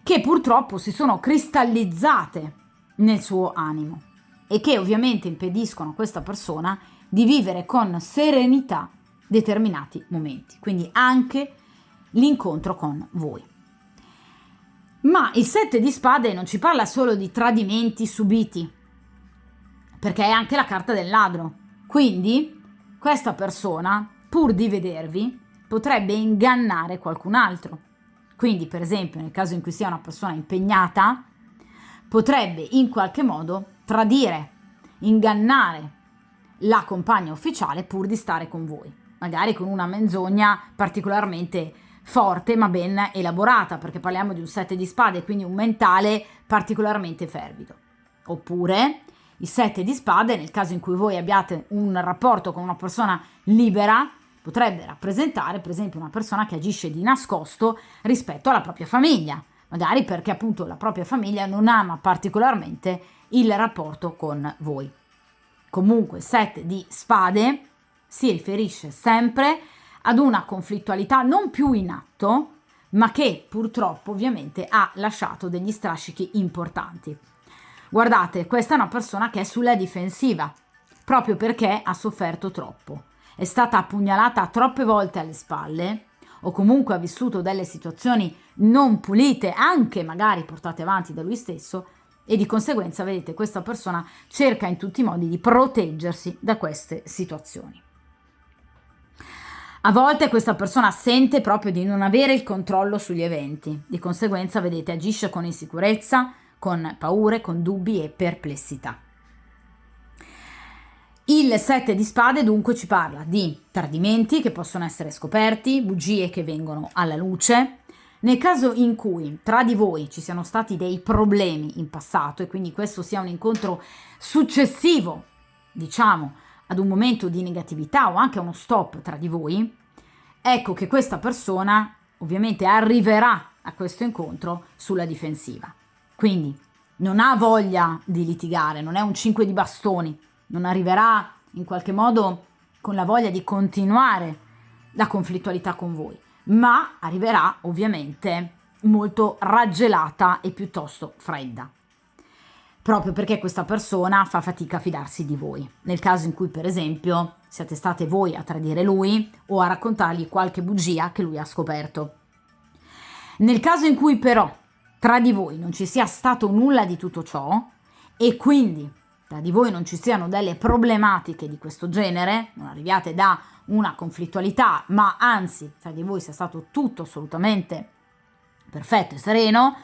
che purtroppo si sono cristallizzate nel suo animo e che ovviamente impediscono a questa persona di vivere con serenità determinati momenti, quindi anche l'incontro con voi. Ma il 7 di spade non ci parla solo di tradimenti subiti, perché è anche la carta del ladro. Quindi questa persona, pur di vedervi, potrebbe ingannare qualcun altro. Quindi, per esempio, nel caso in cui sia una persona impegnata, potrebbe in qualche modo tradire, ingannare la compagna ufficiale pur di stare con voi, magari con una menzogna particolarmente forte ma ben elaborata, perché parliamo di un 7 di spade, quindi un mentale particolarmente fervido. Oppure il 7 di spade, nel caso in cui voi abbiate un rapporto con una persona libera, potrebbe rappresentare per esempio una persona che agisce di nascosto rispetto alla propria famiglia, magari perché appunto la propria famiglia non ama particolarmente il rapporto con voi. Comunque 7 di spade si riferisce sempre ad una conflittualità non più in atto, ma che purtroppo ovviamente ha lasciato degli strascichi importanti. Guardate, questa è una persona che è sulla difensiva, proprio perché ha sofferto troppo. È stata appugnalata troppe volte alle spalle o comunque ha vissuto delle situazioni non pulite, anche magari portate avanti da lui stesso, e di conseguenza, vedete, questa persona cerca in tutti i modi di proteggersi da queste situazioni. A volte questa persona sente proprio di non avere il controllo sugli eventi, di conseguenza, vedete, agisce con insicurezza, con paure, con dubbi e perplessità. Il 7 di spade dunque ci parla di tradimenti che possono essere scoperti, bugie che vengono alla luce. Nel caso in cui tra di voi ci siano stati dei problemi in passato e quindi questo sia un incontro successivo, diciamo, ad un momento di negatività o anche a uno stop tra di voi, ecco che questa persona ovviamente arriverà a questo incontro sulla difensiva. Quindi non ha voglia di litigare, non è un 5 di bastoni, non arriverà in qualche modo con la voglia di continuare la conflittualità con voi, ma arriverà ovviamente molto raggelata e piuttosto fredda, proprio perché questa persona fa fatica a fidarsi di voi, nel caso in cui per esempio siate state voi a tradire lui o a raccontargli qualche bugia che lui ha scoperto. Nel caso in cui però tra di voi non ci sia stato nulla di tutto ciò e quindi tra di voi non ci siano delle problematiche di questo genere, non arriviate da una conflittualità, ma anzi tra di voi sia stato tutto assolutamente perfetto e sereno,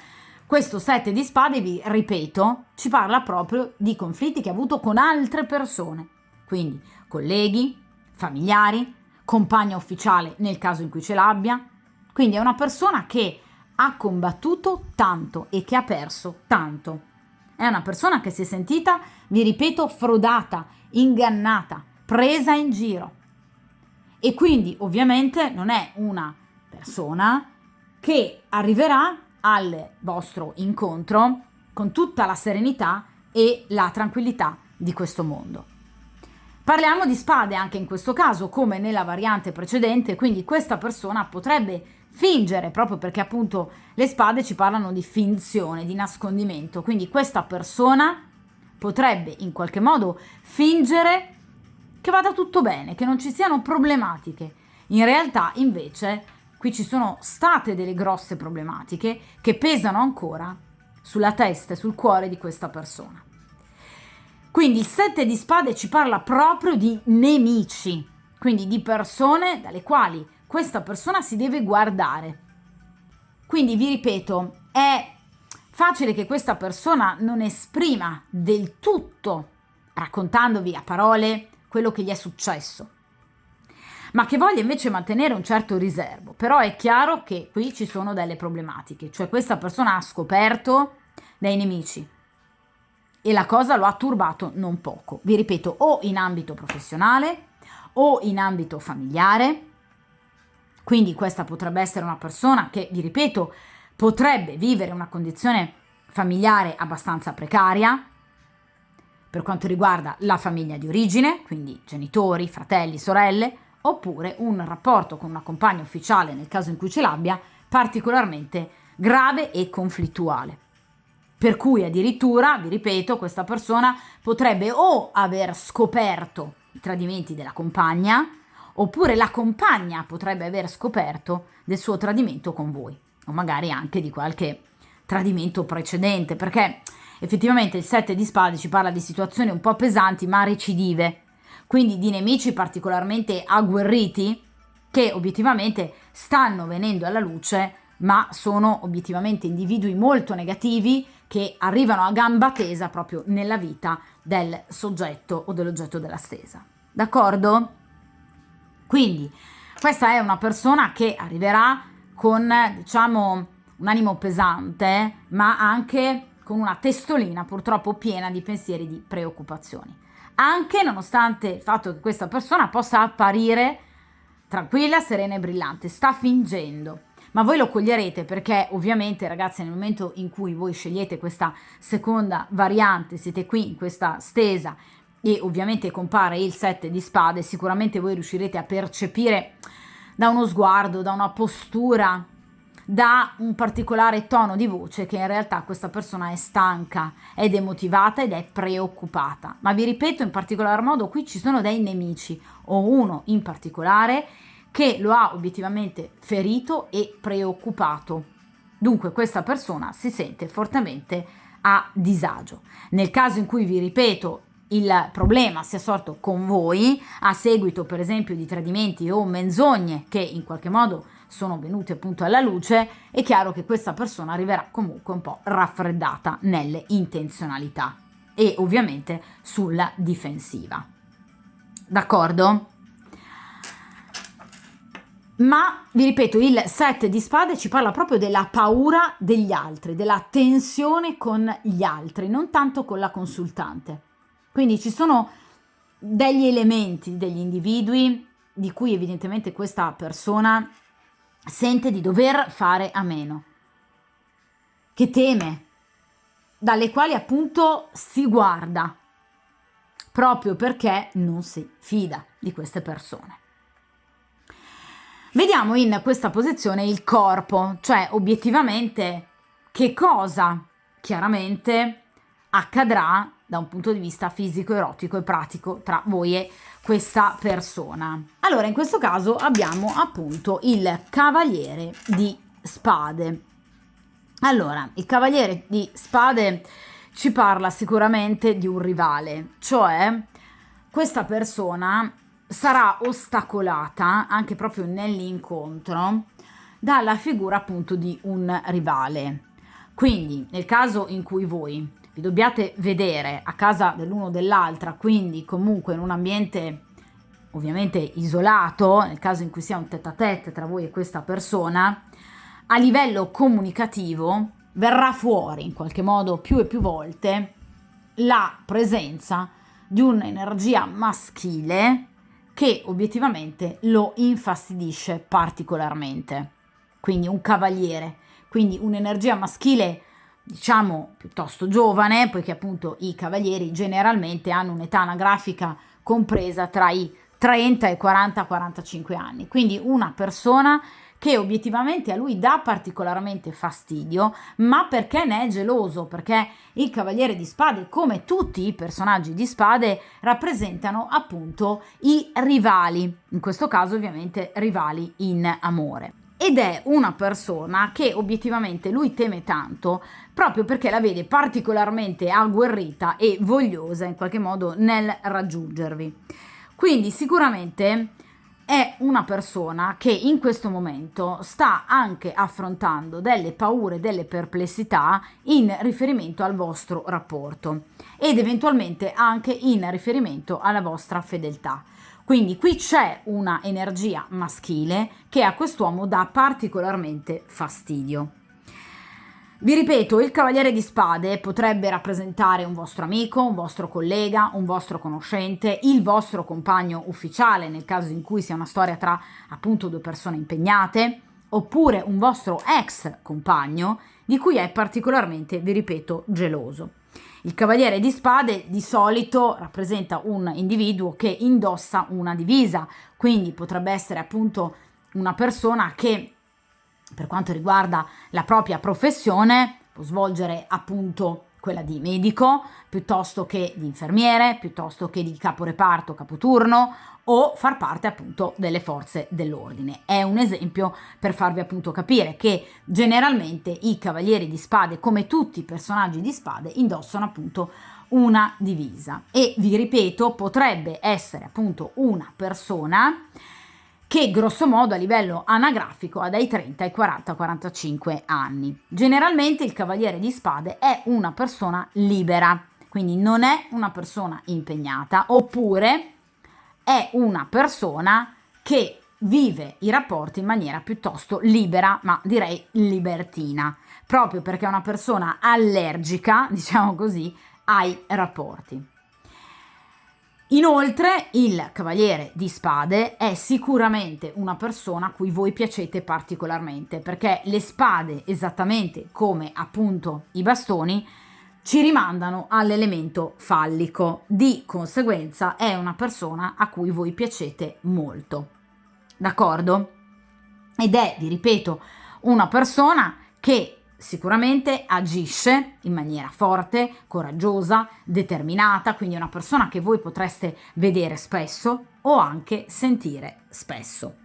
questo 7 di spade, vi ripeto, ci parla proprio di conflitti che ha avuto con altre persone, quindi colleghi, familiari, compagna ufficiale nel caso in cui ce l'abbia, quindi è una persona che ha combattuto tanto e che ha perso tanto. È una persona che si è sentita, vi ripeto, frodata, ingannata, presa in giro. E quindi ovviamente non è una persona che arriverà al vostro incontro con tutta la serenità e la tranquillità di questo mondo. Parliamo di spade anche in questo caso, come nella variante precedente, quindi questa persona potrebbe fingere, proprio perché appunto le spade ci parlano di finzione, di nascondimento, quindi questa persona potrebbe in qualche modo fingere che vada tutto bene, che non ci siano problematiche. In realtà invece qui ci sono state delle grosse problematiche che pesano ancora sulla testa e sul cuore di questa persona. Quindi il 7 di spade ci parla proprio di nemici, quindi di persone dalle quali questa persona si deve guardare. Quindi vi ripeto, è facile che questa persona non esprima del tutto, raccontandovi a parole, quello che gli è successo, ma che voglia invece mantenere un certo riservo. Però è chiaro che qui ci sono delle problematiche, cioè questa persona ha scoperto dei nemici e la cosa lo ha turbato non poco. Vi ripeto, o in ambito professionale o in ambito familiare. Quindi questa potrebbe essere una persona che, vi ripeto, potrebbe vivere una condizione familiare abbastanza precaria per quanto riguarda la famiglia di origine, quindi genitori, fratelli, sorelle, oppure un rapporto con una compagna ufficiale, nel caso in cui ce l'abbia, particolarmente grave e conflittuale. Per cui addirittura, vi ripeto, questa persona potrebbe o aver scoperto i tradimenti della compagna, oppure la compagna potrebbe aver scoperto del suo tradimento con voi, o magari anche di qualche tradimento precedente, perché effettivamente il 7 di spade ci parla di situazioni un po' pesanti ma recidive, quindi di nemici particolarmente agguerriti che obiettivamente stanno venendo alla luce, ma sono obiettivamente individui molto negativi che arrivano a gamba tesa proprio nella vita del soggetto o dell'oggetto della stesa. D'accordo? Quindi questa è una persona che arriverà con, diciamo, un animo pesante, ma anche con una testolina purtroppo piena di pensieri, di preoccupazioni. Anche nonostante il fatto che questa persona possa apparire tranquilla, serena e brillante, sta fingendo. Ma voi lo coglierete perché ovviamente, ragazzi, nel momento in cui voi scegliete questa seconda variante, siete qui in questa stesa e ovviamente compare il 7 di spade, sicuramente voi riuscirete a percepire da uno sguardo, da una postura, da un particolare tono di voce che in realtà questa persona è stanca, è demotivata ed è preoccupata. Ma vi ripeto, in particolar modo qui ci sono dei nemici, o uno in particolare che lo ha obiettivamente ferito e preoccupato. Dunque questa persona si sente fortemente a disagio. Nel caso in cui, vi ripeto, il problema sia sorto con voi a seguito per esempio di tradimenti o menzogne che in qualche modo sono venute appunto alla luce, è chiaro che questa persona arriverà comunque un po' raffreddata nelle intenzionalità e ovviamente sulla difensiva. D'accordo? Ma vi ripeto, il 7 di spade ci parla proprio della paura degli altri, della tensione con gli altri, non tanto con la consultante. Quindi ci sono degli elementi, degli individui di cui evidentemente questa persona sente di dover fare a meno, che teme, dalle quali appunto si guarda, proprio perché non si fida di queste persone. Vediamo in questa posizione il corpo, cioè obiettivamente che cosa chiaramente accadrà da un punto di vista fisico, erotico e pratico tra voi e questa persona. Allora, in questo caso abbiamo appunto il cavaliere di spade. Allora, il cavaliere di spade ci parla sicuramente di un rivale, cioè questa persona sarà ostacolata anche proprio nell'incontro dalla figura appunto di un rivale. Quindi nel caso in cui voi vi dobbiate vedere a casa dell'uno o dell'altra, quindi comunque in un ambiente ovviamente isolato, nel caso in cui sia un tête-à-tête tra voi e questa persona, a livello comunicativo verrà fuori in qualche modo più e più volte la presenza di un'energia maschile che obiettivamente lo infastidisce particolarmente. Quindi un cavaliere, quindi un'energia maschile diciamo piuttosto giovane, poiché appunto i cavalieri generalmente hanno un'età anagrafica compresa tra i 30 e 40-45 anni, quindi una persona che obiettivamente a lui dà particolarmente fastidio, ma perché ne è geloso, perché il Cavaliere di Spade, come tutti i personaggi di Spade, rappresentano appunto i rivali, in questo caso ovviamente rivali in amore. Ed è una persona che obiettivamente lui teme tanto proprio perché la vede particolarmente agguerrita e vogliosa in qualche modo nel raggiungervi. Quindi sicuramente è una persona che in questo momento sta anche affrontando delle paure, delle perplessità in riferimento al vostro rapporto ed eventualmente anche in riferimento alla vostra fedeltà. Quindi qui c'è una energia maschile che a quest'uomo dà particolarmente fastidio. Vi ripeto, il Cavaliere di Spade potrebbe rappresentare un vostro amico, un vostro collega, un vostro conoscente, il vostro compagno ufficiale nel caso in cui sia una storia tra appunto due persone impegnate, oppure un vostro ex compagno di cui è particolarmente, vi ripeto, geloso. Il Cavaliere di Spade di solito rappresenta un individuo che indossa una divisa, quindi potrebbe essere appunto una persona che per quanto riguarda la propria professione può svolgere appunto quella di medico, piuttosto che di infermiere, piuttosto che di caporeparto, capoturno o far parte appunto delle forze dell'ordine. È un esempio per farvi appunto capire che generalmente i Cavalieri di Spade, come tutti i personaggi di Spade, indossano appunto una divisa e vi ripeto potrebbe essere appunto una persona che grosso modo a livello anagrafico ha dai 30 ai 40-45 anni. Generalmente il Cavaliere di Spade è una persona libera, quindi non è una persona impegnata, oppure è una persona che vive i rapporti in maniera piuttosto libera, ma direi libertina, proprio perché è una persona allergica, diciamo così, ai rapporti. Inoltre il Cavaliere di Spade è sicuramente una persona a cui voi piacete particolarmente, perché le spade, esattamente come appunto i bastoni, ci rimandano all'elemento fallico. Di conseguenza è una persona a cui voi piacete molto. D'accordo? Ed è, vi ripeto, una persona che sicuramente agisce in maniera forte, coraggiosa, determinata, quindi è una persona che voi potreste vedere spesso o anche sentire spesso.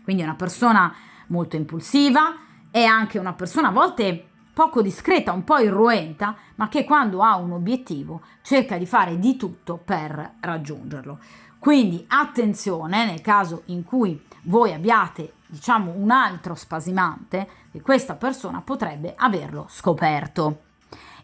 Quindi è una persona molto impulsiva, è anche una persona a volte poco discreta, un po' irruenta, ma che quando ha un obiettivo cerca di fare di tutto per raggiungerlo. Quindi attenzione nel caso in cui voi abbiate diciamo un altro spasimante, che questa persona potrebbe averlo scoperto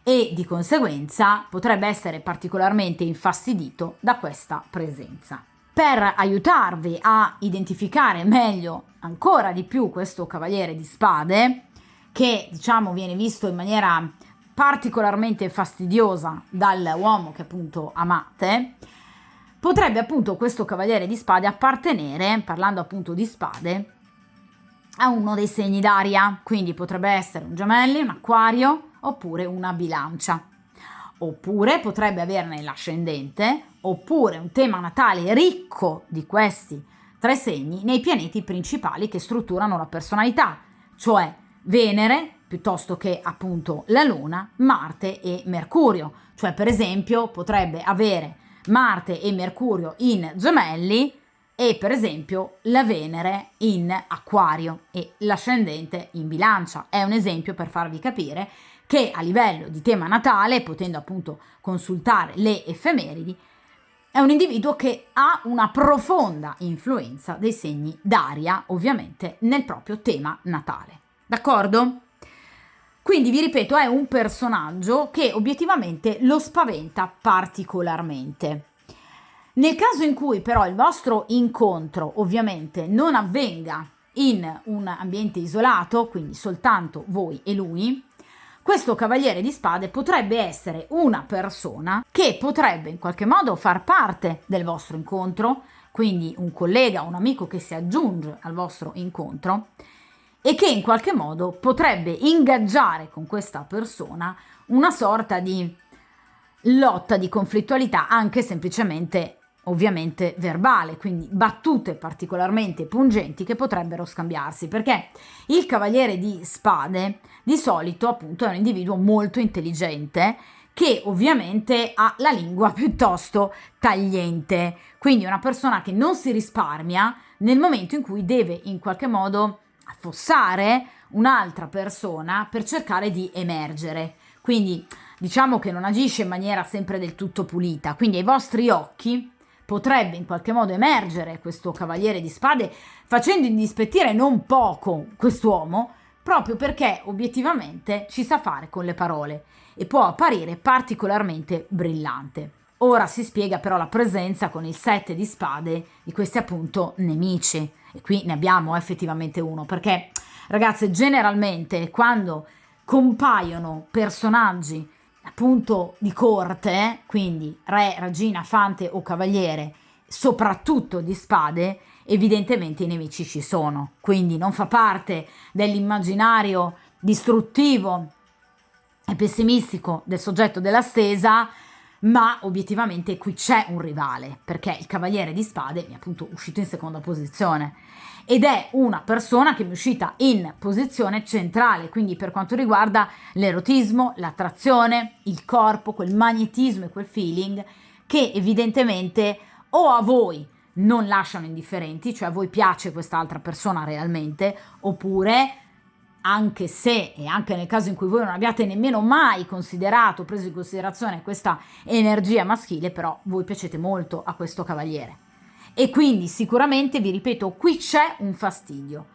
e di conseguenza potrebbe essere particolarmente infastidito da questa presenza. Per aiutarvi a identificare meglio ancora di più questo Cavaliere di Spade, che diciamo viene visto in maniera particolarmente fastidiosa dall'uomo che appunto amate, potrebbe appunto questo Cavaliere di Spade appartenere, parlando appunto di spade, a uno dei segni d'aria, quindi potrebbe essere un Gemelli, un Acquario oppure una Bilancia. Oppure potrebbe averne l'ascendente, oppure un tema natale ricco di questi tre segni nei pianeti principali che strutturano la personalità, cioè Venere, piuttosto che appunto la Luna, Marte e Mercurio. Cioè per esempio potrebbe avere Marte e Mercurio in Gemelli e per esempio la Venere in Acquario e l'ascendente in Bilancia. È un esempio per farvi capire che a livello di tema natale, potendo appunto consultare le effemeridi, è un individuo che ha una profonda influenza dei segni d'aria, ovviamente nel proprio tema natale. D'accordo? Quindi vi ripeto, è un personaggio che obiettivamente lo spaventa particolarmente. Nel caso in cui però il vostro incontro ovviamente non avvenga in un ambiente isolato, quindi soltanto voi e lui, questo Cavaliere di Spade potrebbe essere una persona che potrebbe in qualche modo far parte del vostro incontro, quindi un collega, un amico che si aggiunge al vostro incontro e che in qualche modo potrebbe ingaggiare con questa persona una sorta di lotta, di conflittualità, anche semplicemente ovviamente verbale, quindi battute particolarmente pungenti che potrebbero scambiarsi, perché il cavaliere di spade di solito appunto è un individuo molto intelligente che ovviamente ha la lingua piuttosto tagliente, quindi una persona che non si risparmia nel momento in cui deve in qualche modo affossare un'altra persona per cercare di emergere. Quindi diciamo che non agisce in maniera sempre del tutto pulita, quindi ai vostri occhi potrebbe in qualche modo emergere questo cavaliere di spade facendo indispettire non poco quest'uomo, proprio perché obiettivamente ci sa fare con le parole e può apparire particolarmente brillante. Ora si spiega però la presenza con il 7 di spade di questi appunto nemici, e qui ne abbiamo effettivamente uno, perché ragazze, generalmente quando compaiono personaggi appunto di corte, quindi re, regina, fante o cavaliere, soprattutto di spade, evidentemente i nemici ci sono, quindi non fa parte dell'immaginario distruttivo e pessimistico del soggetto della stesa, ma obiettivamente qui c'è un rivale, perché il cavaliere di spade mi è appunto uscito in seconda posizione ed è una persona che mi è uscita in posizione centrale, quindi per quanto riguarda l'erotismo, l'attrazione, il corpo, quel magnetismo e quel feeling che evidentemente o a voi non lasciano indifferenti, cioè a voi piace quest'altra persona realmente, oppure anche se e anche nel caso in cui voi non abbiate nemmeno mai considerato, preso in considerazione questa energia maschile, però voi piacete molto a questo cavaliere. E quindi sicuramente, vi ripeto, qui c'è un fastidio.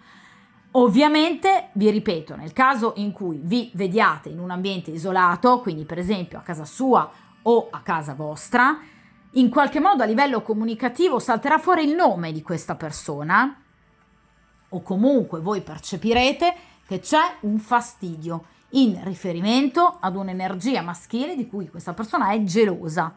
Ovviamente, vi ripeto, nel caso in cui vi vediate in un ambiente isolato, quindi per esempio a casa sua o a casa vostra, in qualche modo a livello comunicativo salterà fuori il nome di questa persona, o comunque voi percepirete che c'è un fastidio in riferimento ad un'energia maschile di cui questa persona è gelosa.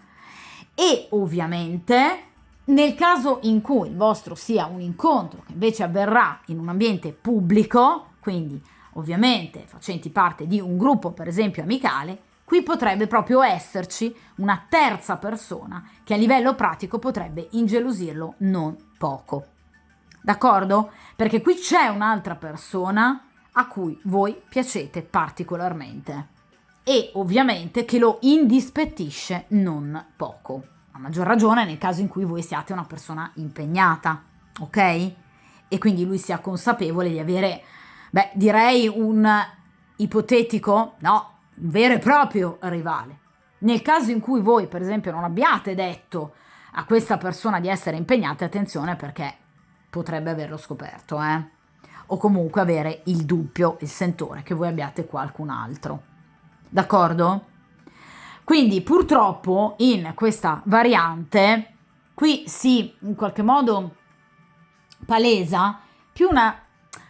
E ovviamente nel caso in cui il vostro sia un incontro che invece avverrà in un ambiente pubblico, quindi ovviamente facenti parte di un gruppo per esempio amicale, qui potrebbe proprio esserci una terza persona che a livello pratico potrebbe ingelosirlo non poco. D'accordo? Perché qui c'è un'altra persona a cui voi piacete particolarmente e ovviamente che lo indispettisce non poco. A maggior ragione nel caso in cui voi siate una persona impegnata, ok? E quindi lui sia consapevole di avere, direi un ipotetico, no, un vero e proprio rivale. Nel caso in cui voi, per esempio, non abbiate detto a questa persona di essere impegnata, attenzione perché potrebbe averlo scoperto, o comunque avere il dubbio, il sentore che voi abbiate qualcun altro. D'accordo? Quindi purtroppo in questa variante qui si in qualche modo palesa più una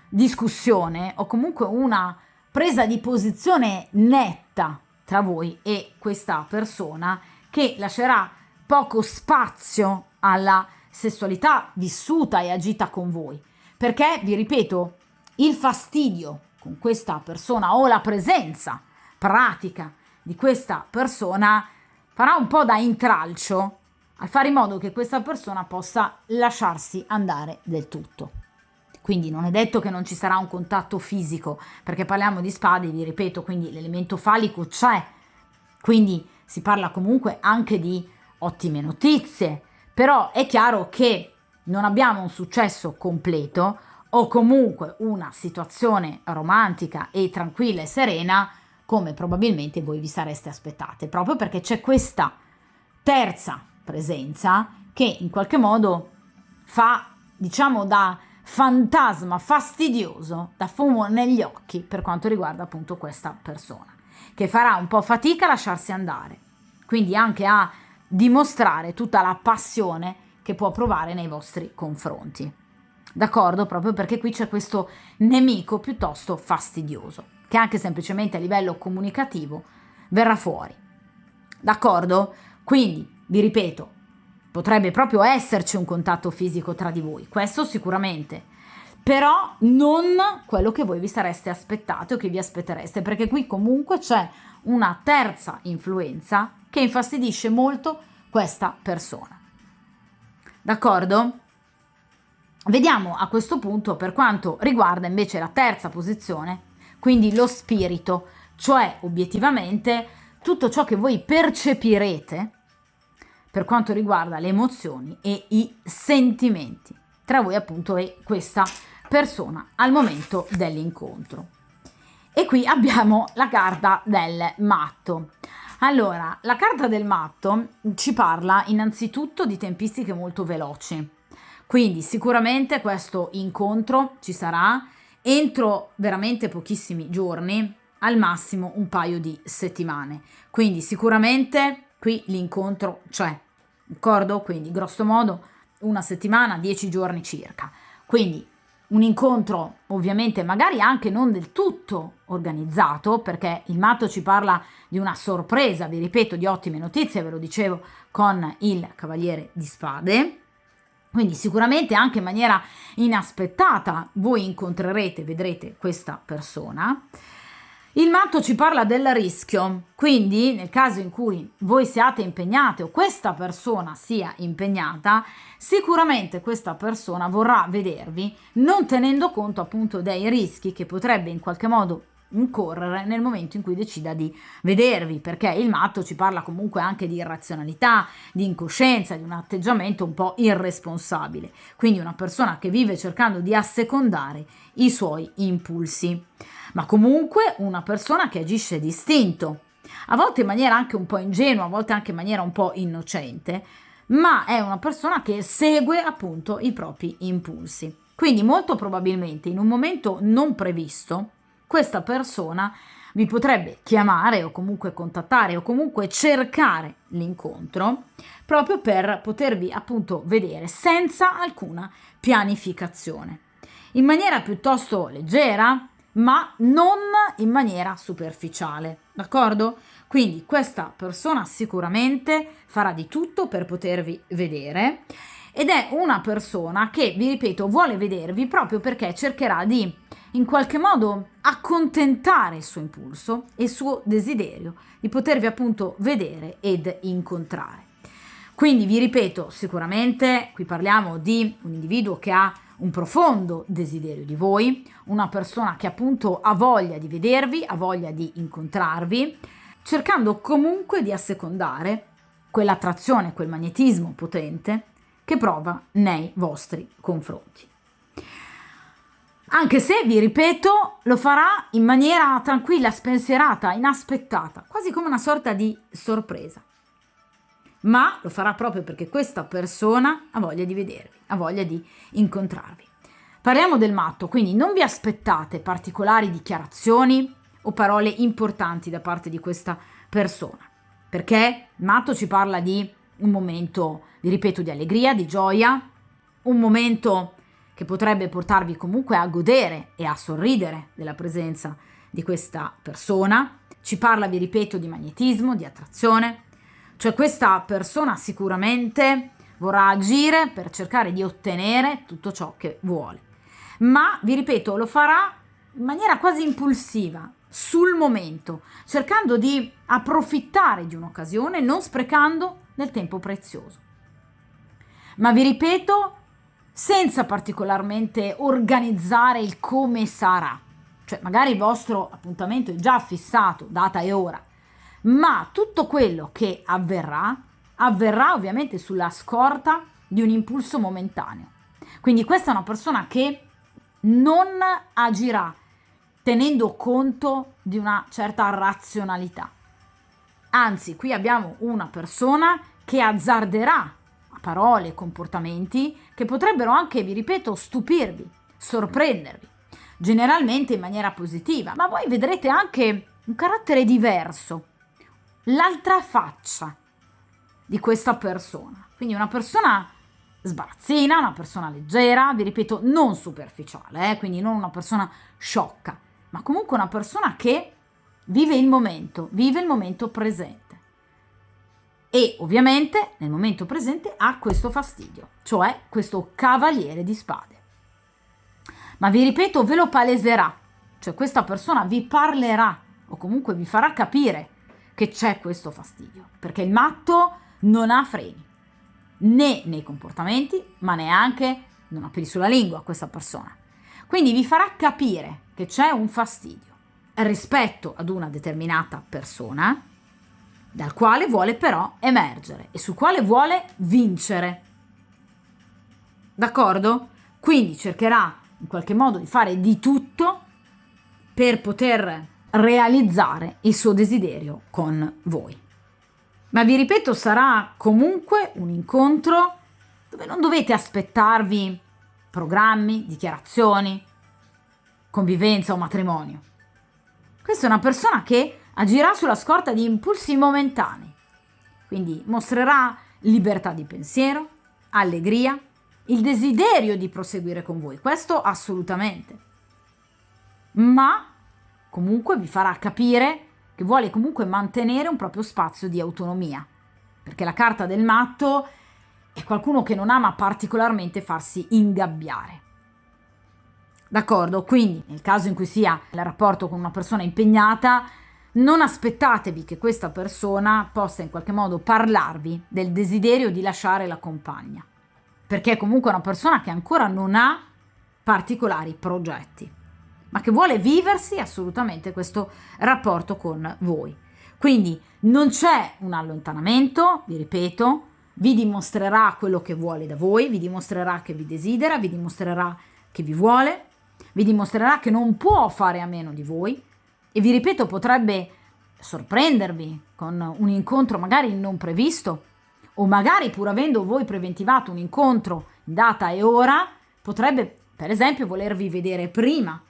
discussione o comunque una presa di posizione netta tra voi e questa persona che lascerà poco spazio alla sessualità vissuta e agita con voi, perché vi ripeto, il fastidio con questa persona o la presenza pratica di questa persona farà un po' da intralcio a fare in modo che questa persona possa lasciarsi andare del tutto. Quindi non è detto che non ci sarà un contatto fisico, perché parliamo di spade, vi ripeto, quindi l'elemento falico c'è, quindi si parla comunque anche di ottime notizie, però è chiaro che non abbiamo un successo completo o comunque una situazione romantica e tranquilla e serena come probabilmente voi vi sareste aspettate, proprio perché c'è questa terza presenza che in qualche modo fa, diciamo, da fantasma fastidioso, da fumo negli occhi per quanto riguarda appunto questa persona, che farà un po' fatica a lasciarsi andare, quindi anche a dimostrare tutta la passione che può provare nei vostri confronti. D'accordo? Proprio perché qui c'è questo nemico piuttosto fastidioso, che anche semplicemente a livello comunicativo verrà fuori. D'accordo? Quindi, vi ripeto, potrebbe proprio esserci un contatto fisico tra di voi, questo sicuramente, però non quello che voi vi sareste aspettati o che vi aspettereste, perché qui comunque c'è una terza influenza che infastidisce molto questa persona. d'accordo? Vediamo a questo punto per quanto riguarda invece la terza posizione, quindi lo spirito, cioè obiettivamente tutto ciò che voi percepirete per quanto riguarda le emozioni e i sentimenti tra voi appunto e questa persona al momento dell'incontro. E qui abbiamo la carta del matto. Allora, la carta del matto ci parla innanzitutto di tempistiche molto veloci, quindi sicuramente questo incontro ci sarà entro veramente pochissimi giorni, al massimo un paio di settimane, quindi sicuramente qui l'incontro c'è, d'accordo? Quindi grosso modo una settimana, 10 giorni circa, quindi un incontro ovviamente magari anche non del tutto organizzato, perché il matto ci parla di una sorpresa, vi ripeto, di ottime notizie, ve lo dicevo con il Cavaliere di Spade, quindi sicuramente anche in maniera inaspettata voi incontrerete, vedrete questa persona. Il matto ci parla del rischio, quindi nel caso in cui voi siate impegnate o questa persona sia impegnata, sicuramente questa persona vorrà vedervi non tenendo conto appunto dei rischi che potrebbe in qualche modo incorrere nel momento in cui decida di vedervi, perché il matto ci parla comunque anche di irrazionalità, di incoscienza, di un atteggiamento un po' irresponsabile, quindi una persona che vive cercando di assecondare i suoi impulsi, ma comunque una persona che agisce distinto, a volte in maniera anche un po' ingenua, a volte anche in maniera un po' innocente, ma è una persona che segue appunto i propri impulsi. Quindi molto probabilmente in un momento non previsto questa persona vi potrebbe chiamare o comunque contattare o comunque cercare l'incontro proprio per potervi appunto vedere senza alcuna pianificazione, in maniera piuttosto leggera, ma non in maniera superficiale, d'accordo? Quindi questa persona sicuramente farà di tutto per potervi vedere ed è una persona che, vi ripeto, vuole vedervi proprio perché cercherà di in qualche modo accontentare il suo impulso e il suo desiderio di potervi appunto vedere ed incontrare. Quindi vi ripeto, sicuramente qui parliamo di un individuo che ha un profondo desiderio di voi, una persona che appunto ha voglia di vedervi, ha voglia di incontrarvi, cercando comunque di assecondare quell'attrazione, quel magnetismo potente che prova nei vostri confronti. Anche se, vi ripeto, lo farà in maniera tranquilla, spensierata, inaspettata, quasi come una sorta di sorpresa. Ma lo farà proprio perché questa persona ha voglia di vedervi, ha voglia di incontrarvi. Parliamo del matto, quindi non vi aspettate particolari dichiarazioni o parole importanti da parte di questa persona, perché il matto ci parla di un momento, vi ripeto, di allegria, di gioia, un momento che potrebbe portarvi comunque a godere e a sorridere della presenza di questa persona. Ci parla, vi ripeto, di magnetismo, di attrazione, cioè questa persona sicuramente vorrà agire per cercare di ottenere tutto ciò che vuole, ma vi ripeto, lo farà in maniera quasi impulsiva, sul momento, cercando di approfittare di un'occasione, non sprecando del tempo prezioso. Ma vi ripeto, senza particolarmente organizzare il come sarà, cioè magari il vostro appuntamento è già fissato, data e ora, ma tutto quello che avverrà ovviamente sulla scorta di un impulso momentaneo. Quindi questa è una persona che non agirà tenendo conto di una certa razionalità. Anzi, qui abbiamo una persona che azzarderà parole, comportamenti che potrebbero anche, vi ripeto, stupirvi, sorprendervi, generalmente in maniera positiva, ma voi vedrete anche un carattere diverso, l'altra faccia di questa persona. Quindi una persona sbarazzina, una persona leggera, vi ripeto, non superficiale, quindi non una persona sciocca, ma comunque una persona che vive il momento presente. E ovviamente nel momento presente ha questo fastidio, cioè questo Cavaliere di Spade. Ma vi ripeto, ve lo paleserà, cioè questa persona vi parlerà o comunque vi farà capire che c'è questo fastidio, perché il matto non ha freni. né nei comportamenti, ma neanche non ha peli sulla lingua a questa persona. Quindi vi farà capire che c'è un fastidio rispetto ad una determinata persona, dal quale vuole però emergere e sul quale vuole vincere. D'accordo? Quindi cercherà in qualche modo di fare di tutto per poter realizzare il suo desiderio con voi. Ma vi ripeto, sarà comunque un incontro dove non dovete aspettarvi programmi, dichiarazioni, convivenza o matrimonio. Questa è una persona che agirà sulla scorta di impulsi momentanei, quindi mostrerà libertà di pensiero, allegria, il desiderio di proseguire con voi, questo assolutamente, ma comunque vi farà capire che vuole comunque mantenere un proprio spazio di autonomia, perché la carta del matto è qualcuno che non ama particolarmente farsi ingabbiare. D'accordo? Quindi nel caso in cui sia il rapporto con una persona impegnata, non aspettatevi che questa persona possa in qualche modo parlarvi del desiderio di lasciare la compagna, perché è comunque una persona che ancora non ha particolari progetti, ma che vuole viversi assolutamente questo rapporto con voi. Quindi non c'è un allontanamento, vi ripeto, vi dimostrerà quello che vuole da voi, vi dimostrerà che vi desidera, vi dimostrerà che vi vuole, vi dimostrerà che non può fare a meno di voi e vi ripeto, potrebbe sorprendervi con un incontro magari non previsto o magari pur avendo voi preventivato un incontro in data e ora, potrebbe per esempio volervi vedere prima.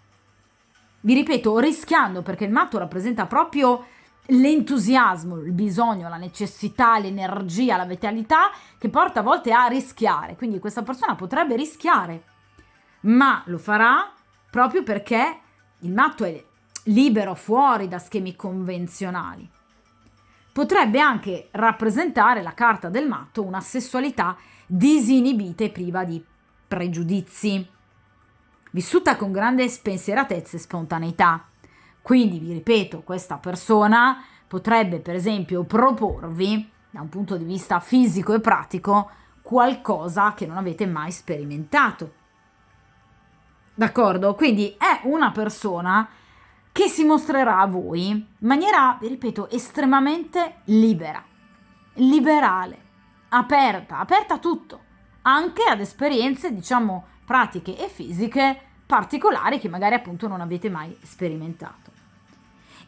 Vi ripeto, rischiando, perché il matto rappresenta proprio l'entusiasmo, il bisogno, la necessità, l'energia, la vitalità che porta a volte a rischiare. Quindi questa persona potrebbe rischiare, ma lo farà proprio perché il matto è libero, fuori da schemi convenzionali. Potrebbe anche rappresentare la carta del matto una sessualità disinibita e priva di pregiudizi, vissuta con grande spensieratezza e spontaneità. Quindi vi ripeto, questa persona potrebbe per esempio proporvi da un punto di vista fisico e pratico qualcosa che non avete mai sperimentato. D'accordo? Quindi è una persona che si mostrerà a voi in maniera, vi ripeto, estremamente libera, liberale, aperta a tutto, anche ad esperienze, diciamo, pratiche e fisiche particolari che magari appunto non avete mai sperimentato.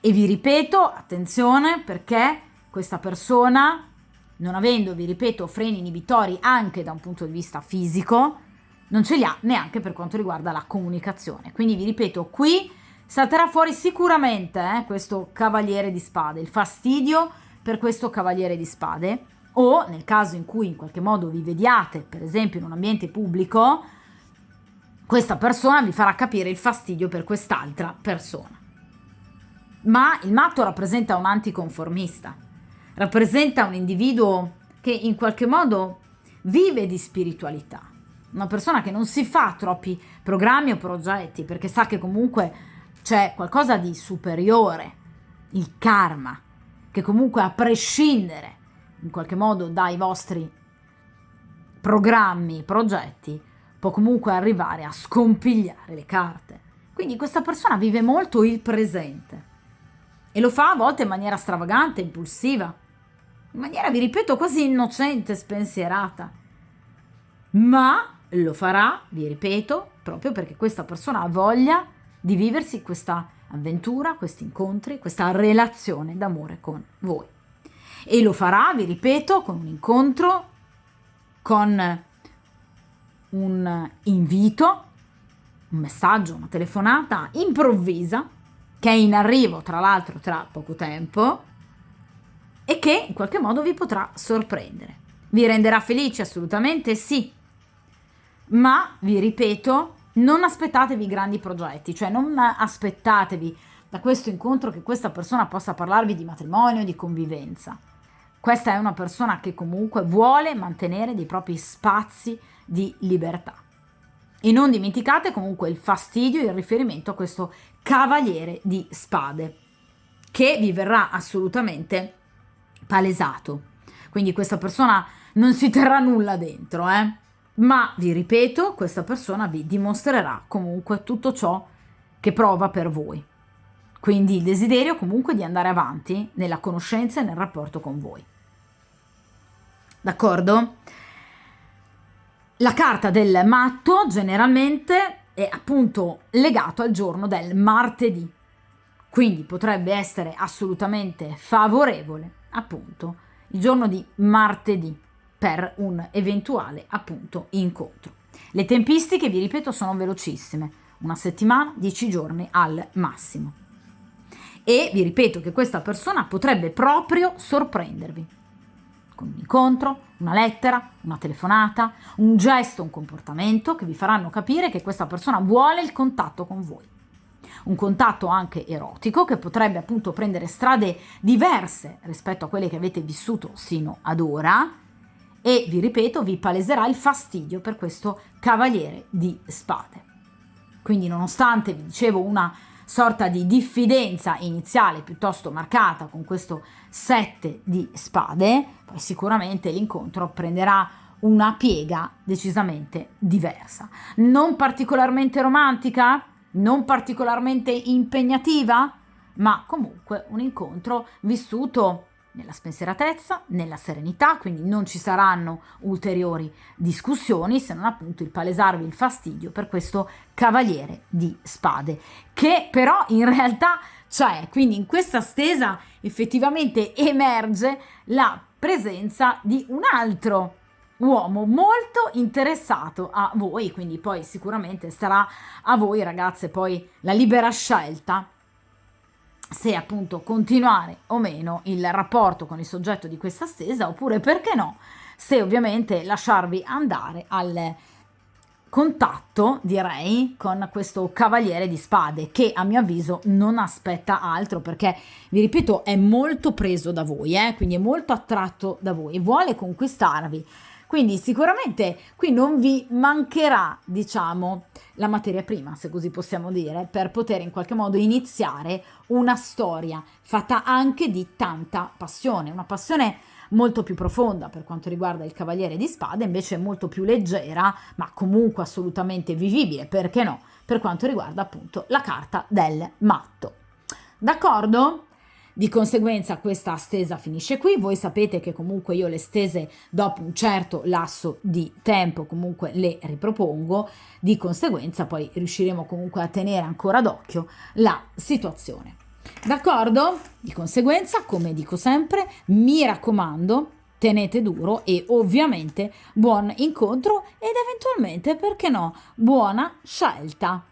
E vi ripeto, attenzione, perché questa persona, non avendo, vi ripeto, freni inibitori anche da un punto di vista fisico, non ce li ha neanche per quanto riguarda la comunicazione. Quindi vi ripeto, qui salterà fuori sicuramente questo cavaliere di spade, il fastidio per questo cavaliere di spade, o nel caso in cui in qualche modo vi vediate, per esempio in un ambiente pubblico, questa persona vi farà capire il fastidio per quest'altra persona. Ma il matto rappresenta un anticonformista, rappresenta un individuo che in qualche modo vive di spiritualità, una persona che non si fa troppi programmi o progetti perché sa che comunque c'è qualcosa di superiore, il karma, che comunque a prescindere in qualche modo dai vostri programmi, progetti, può comunque arrivare a scompigliare le carte. Quindi questa persona vive molto il presente e lo fa a volte in maniera stravagante, impulsiva, in maniera, vi ripeto, quasi innocente, spensierata, ma lo farà, vi ripeto, proprio perché questa persona ha voglia di viversi questa avventura, questi incontri, questa relazione d'amore con voi. E lo farà, vi ripeto, con un incontro, con un invito, un messaggio, una telefonata improvvisa, che è in arrivo tra l'altro tra poco tempo e che in qualche modo vi potrà sorprendere. Vi renderà felici? Assolutamente sì, ma vi ripeto, non aspettatevi grandi progetti, cioè non aspettatevi da questo incontro che questa persona possa parlarvi di matrimonio, di convivenza. Questa è una persona che comunque vuole mantenere dei propri spazi di libertà. E non dimenticate comunque il fastidio e il riferimento a questo cavaliere di spade, che vi verrà assolutamente palesato. Quindi questa persona non si terrà nulla dentro, ma vi ripeto, questa persona vi dimostrerà comunque tutto ciò che prova per voi. Quindi il desiderio comunque di andare avanti nella conoscenza e nel rapporto con voi. D'accordo? La carta del matto generalmente è appunto legato al giorno del martedì, quindi potrebbe essere assolutamente favorevole appunto il giorno di martedì per un eventuale appunto incontro. Le tempistiche, vi ripeto, sono velocissime, una settimana, 10 giorni al massimo. E vi ripeto che questa persona potrebbe proprio sorprendervi con un incontro, una lettera, una telefonata, un gesto, un comportamento che vi faranno capire che questa persona vuole il contatto con voi. Un contatto anche erotico che potrebbe appunto prendere strade diverse rispetto a quelle che avete vissuto sino ad ora e, vi ripeto, vi paleserà il fastidio per questo cavaliere di spade. Quindi, nonostante, vi dicevo, una sorta di diffidenza iniziale piuttosto marcata con questo 7 di spade, poi sicuramente l'incontro prenderà una piega decisamente diversa. Non particolarmente romantica, non particolarmente impegnativa, ma comunque un incontro vissuto nella spensieratezza, nella serenità, quindi non ci saranno ulteriori discussioni se non appunto il palesarvi il fastidio per questo cavaliere di spade, che però in realtà c'è. Quindi in questa stesa effettivamente emerge la presenza di un altro uomo molto interessato a voi, quindi poi sicuramente sarà a voi, ragazze, poi la libera scelta se appunto continuare o meno il rapporto con il soggetto di questa stesa, oppure, perché no, se ovviamente lasciarvi andare al contatto, direi, con questo cavaliere di spade, che a mio avviso non aspetta altro, perché vi ripeto è molto preso da voi, quindi è molto attratto da voi, vuole conquistarvi. Quindi sicuramente qui non vi mancherà, diciamo, la materia prima, se così possiamo dire, per poter in qualche modo iniziare una storia fatta anche di tanta passione, una passione molto più profonda per quanto riguarda il cavaliere di spade, invece molto più leggera, ma comunque assolutamente vivibile, perché no, per quanto riguarda appunto la carta del matto. D'accordo? Di conseguenza questa stesa finisce qui. Voi sapete che comunque io le stese dopo un certo lasso di tempo comunque le ripropongo, di conseguenza poi riusciremo comunque a tenere ancora d'occhio la situazione. D'accordo? Di conseguenza, come dico sempre, mi raccomando, tenete duro e ovviamente buon incontro ed eventualmente, perché no, buona scelta.